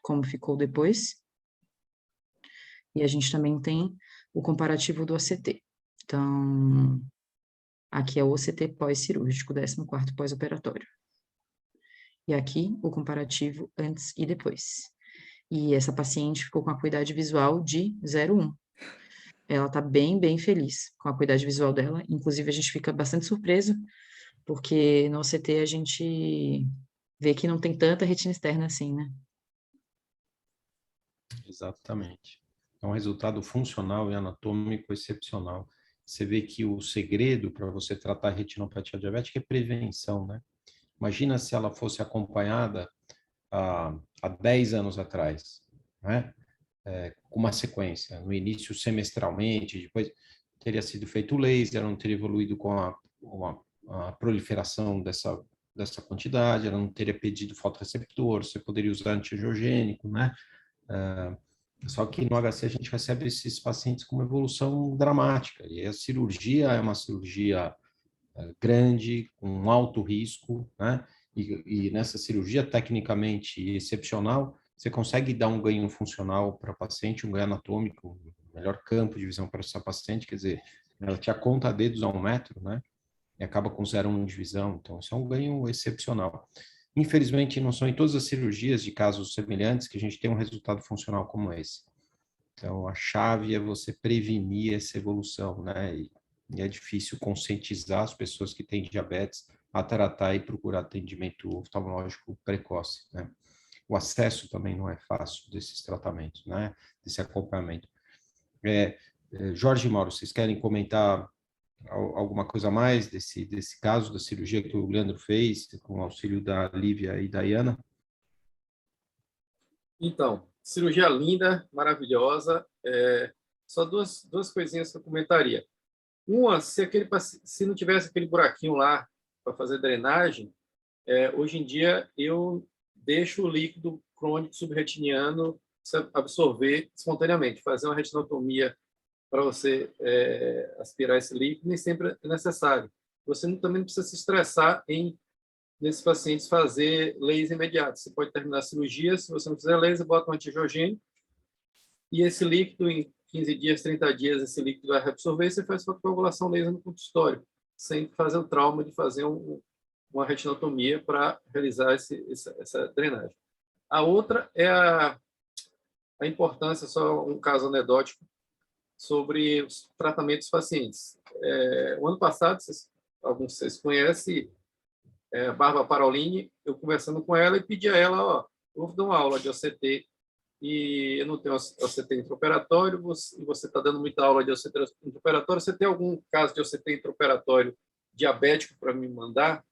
como ficou depois. E a gente também tem o comparativo do OCT. Então, aqui é o OCT pós-cirúrgico, 14º pós-operatório. E aqui o comparativo antes e depois. E essa paciente ficou com a acuidade visual de 0,1. Ela está bem feliz com a acuidade visual dela. Inclusive, a gente fica bastante surpreso, porque no OCT a gente vê que não tem tanta retina externa assim, né? Exatamente. É um resultado funcional e anatômico excepcional. Você vê que o segredo para você tratar a retinopatia diabética é prevenção, né? Imagina se ela fosse acompanhada há 10 anos atrás, né? Com uma sequência, no início semestralmente, depois teria sido feito o laser, não teria evoluído com a proliferação dessa quantidade, ela não teria pedido fotorreceptor, você poderia usar antiangiogênico, né? Só que no HC a gente recebe esses pacientes com uma evolução dramática, e a cirurgia é uma cirurgia grande, com alto risco, né? E nessa cirurgia tecnicamente excepcional, você consegue dar um ganho funcional para a paciente, um ganho anatômico, melhor campo de visão para essa paciente, quer dizer, ela tinha conta dedos a 1 metro, né? E acaba com 0,1 de visão, então isso é um ganho excepcional. Infelizmente, não são em todas as cirurgias de casos semelhantes que a gente tem um resultado funcional como esse. Então, a chave é você prevenir essa evolução, né? E é difícil conscientizar as pessoas que têm diabetes a tratar e procurar atendimento oftalmológico precoce, né? O acesso também não é fácil desses tratamentos, né? Desse acompanhamento. Jorge e Mauro, vocês querem comentar alguma coisa a mais desse caso da cirurgia que o Leandro fez, com o auxílio da Lívia e da Iana? Então, cirurgia linda, maravilhosa. Só duas coisinhas que eu comentaria. Uma, se não tivesse aquele buraquinho lá para fazer drenagem, hoje em dia eu deixo o líquido crônico subretiniano absorver espontaneamente. Fazer uma retinotomia para você aspirar esse líquido nem sempre é necessário. Você também não precisa se estressar nesses pacientes fazer laser imediato. Você pode terminar a cirurgia, se você não fizer laser, bota um antiangiogênico e esse líquido, em 15 dias, 30 dias, esse líquido vai reabsorver e você faz sua coagulação laser no consultório, sem fazer o trauma de fazer uma retinotomia para realizar essa drenagem. A outra é a importância, só um caso anedótico, sobre os tratamentos dos pacientes. O ano passado, alguns de vocês conhecem, a Bárbara Parolini, eu conversando com ela e pedi a ela, eu vou dar uma aula de OCT e eu não tenho OCT intraoperatório, e você está dando muita aula de OCT intraoperatório, você tem algum caso de OCT intraoperatório diabético para me mandar?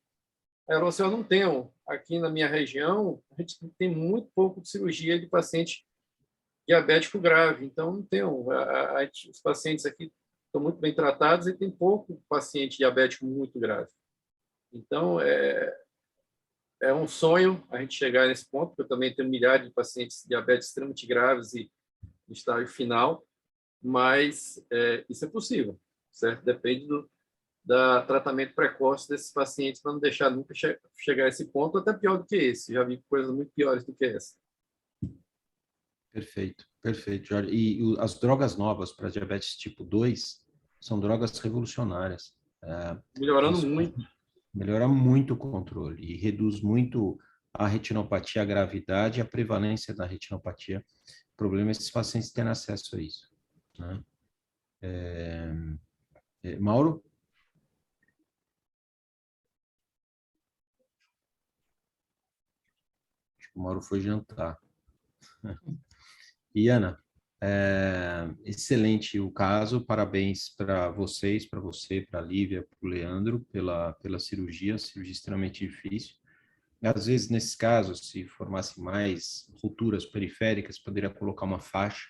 Ela falou assim, eu não tenho. Aqui na minha região, a gente tem muito pouco de cirurgia de paciente diabético grave, então não tem. Os pacientes aqui estão muito bem tratados e tem pouco paciente diabético muito grave. Então, é um sonho a gente chegar nesse ponto, porque eu também tenho milhares de pacientes diabetes extremamente graves e no estágio final, mas isso é possível, certo? Depende do tratamento precoce desses pacientes para não deixar nunca chegar a esse ponto, até pior do que esse. Já vi coisas muito piores do que essa. Perfeito, Jorge. E as drogas novas para diabetes tipo 2 são drogas revolucionárias. Melhorando muito. melhora muito o controle e reduz muito a retinopatia, a gravidade e a prevalência da retinopatia. O problema é esses pacientes terem acesso a isso, né? Mauro? Acho que o Mauro foi jantar. E Ana, excelente o caso, parabéns para vocês, para você, para a Lívia, para o Leandro, pela cirurgia extremamente difícil. Às vezes, nesses casos, se formasse mais rupturas periféricas, poderia colocar uma faixa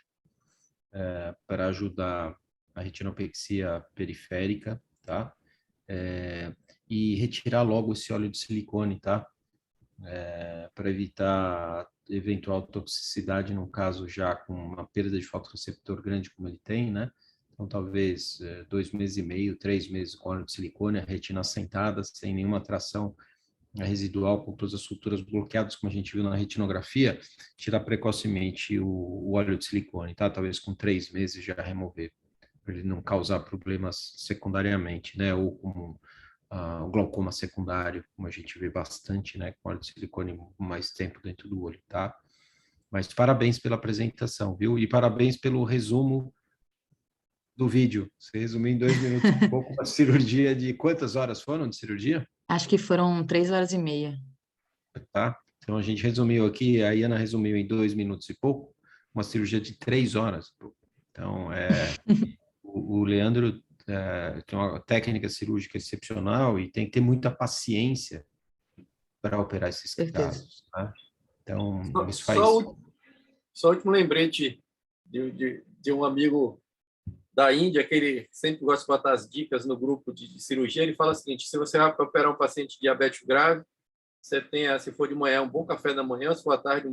para ajudar a retinopexia periférica, tá? E retirar logo esse óleo de silicone, tá? Para evitar eventual toxicidade, num caso já com uma perda de fotorreceptor grande como ele tem, né? Então, talvez 2 meses e meio, 3 meses com óleo de silicone, a retina assentada, sem nenhuma tração residual, com todas as suturas bloqueadas, como a gente viu na retinografia, tirar precocemente o óleo de silicone, tá? Talvez com 3 meses já remover, para ele não causar problemas secundariamente, né? Ou como o glaucoma secundário, como a gente vê bastante, né? Com óleo de silicone mais tempo dentro do olho, tá? Mas parabéns pela apresentação, viu? E parabéns pelo resumo do vídeo. Você resumiu em 2 minutos e pouco uma cirurgia de quantas horas foram de cirurgia? Acho que foram 3 horas e meia. Tá? Então, a gente resumiu aqui, a Iana resumiu em 2 minutos e pouco, uma cirurgia de 3 horas. Então, o Leandro tem uma técnica cirúrgica excepcional e tem que ter muita paciência para operar esses casos. Tá? Então, isso faz... Só último lembrete de um amigo da Índia, que ele sempre gosta de botar as dicas no grupo de cirurgia. Ele fala o seguinte: se você vai operar um paciente diabético grave, você tenha, se for de manhã, um bom café da manhã, se for à tarde,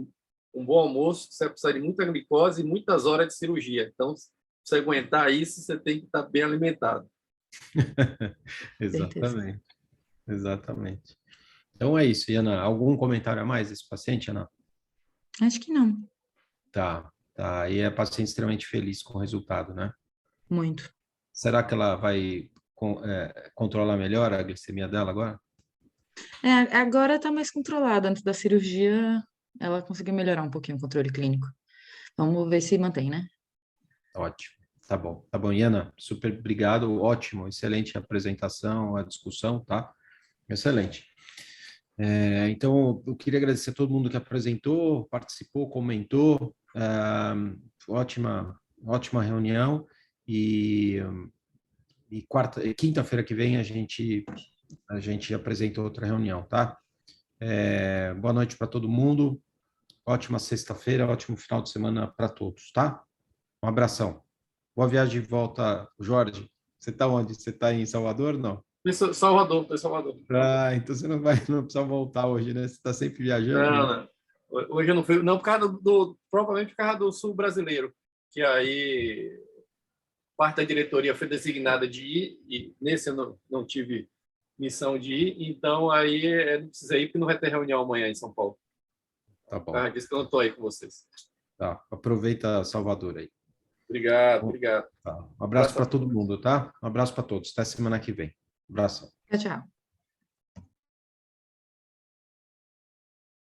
um bom almoço, você vai precisar de muita glicose e muitas horas de cirurgia. Então, se você aguentar isso, você tem que estar bem alimentado. Exatamente. Exatamente. Então é isso, Ana. Algum comentário a mais desse paciente, Ana? Acho que não. Tá. E é paciente extremamente feliz com o resultado, né? Muito. Será que ela vai controlar melhor a glicemia dela agora? Agora está mais controlada. Antes da cirurgia, ela conseguiu melhorar um pouquinho o controle clínico. Vamos ver se mantém, né? Ótimo. Tá bom, Iana, super obrigado, ótimo, excelente a apresentação, a discussão, tá? Excelente. Então, eu queria agradecer a todo mundo que apresentou, participou, comentou, ótima reunião, e quinta-feira que vem a gente apresenta outra reunião, tá? Boa noite para todo mundo, ótima sexta-feira, ótimo final de semana para todos, tá? Um abração. Boa viagem de volta, Jorge. Você está onde? Você está em Salvador, não? Estou em Salvador. Então você não precisa voltar hoje, né? Você está sempre viajando. Não. Hoje eu não fui, não, provavelmente por causa do sul brasileiro, que aí parte da diretoria foi designada de ir, e nesse eu não tive missão de ir, então aí não precisei ir, porque não vai ter reunião amanhã em São Paulo. Tá bom. Disse que eu não estou aí com vocês. Tá, aproveita Salvador aí. Obrigado. Tá. Um abraço para todo mundo, tá? Um abraço para todos. Até semana que vem. Um abraço. Tchau.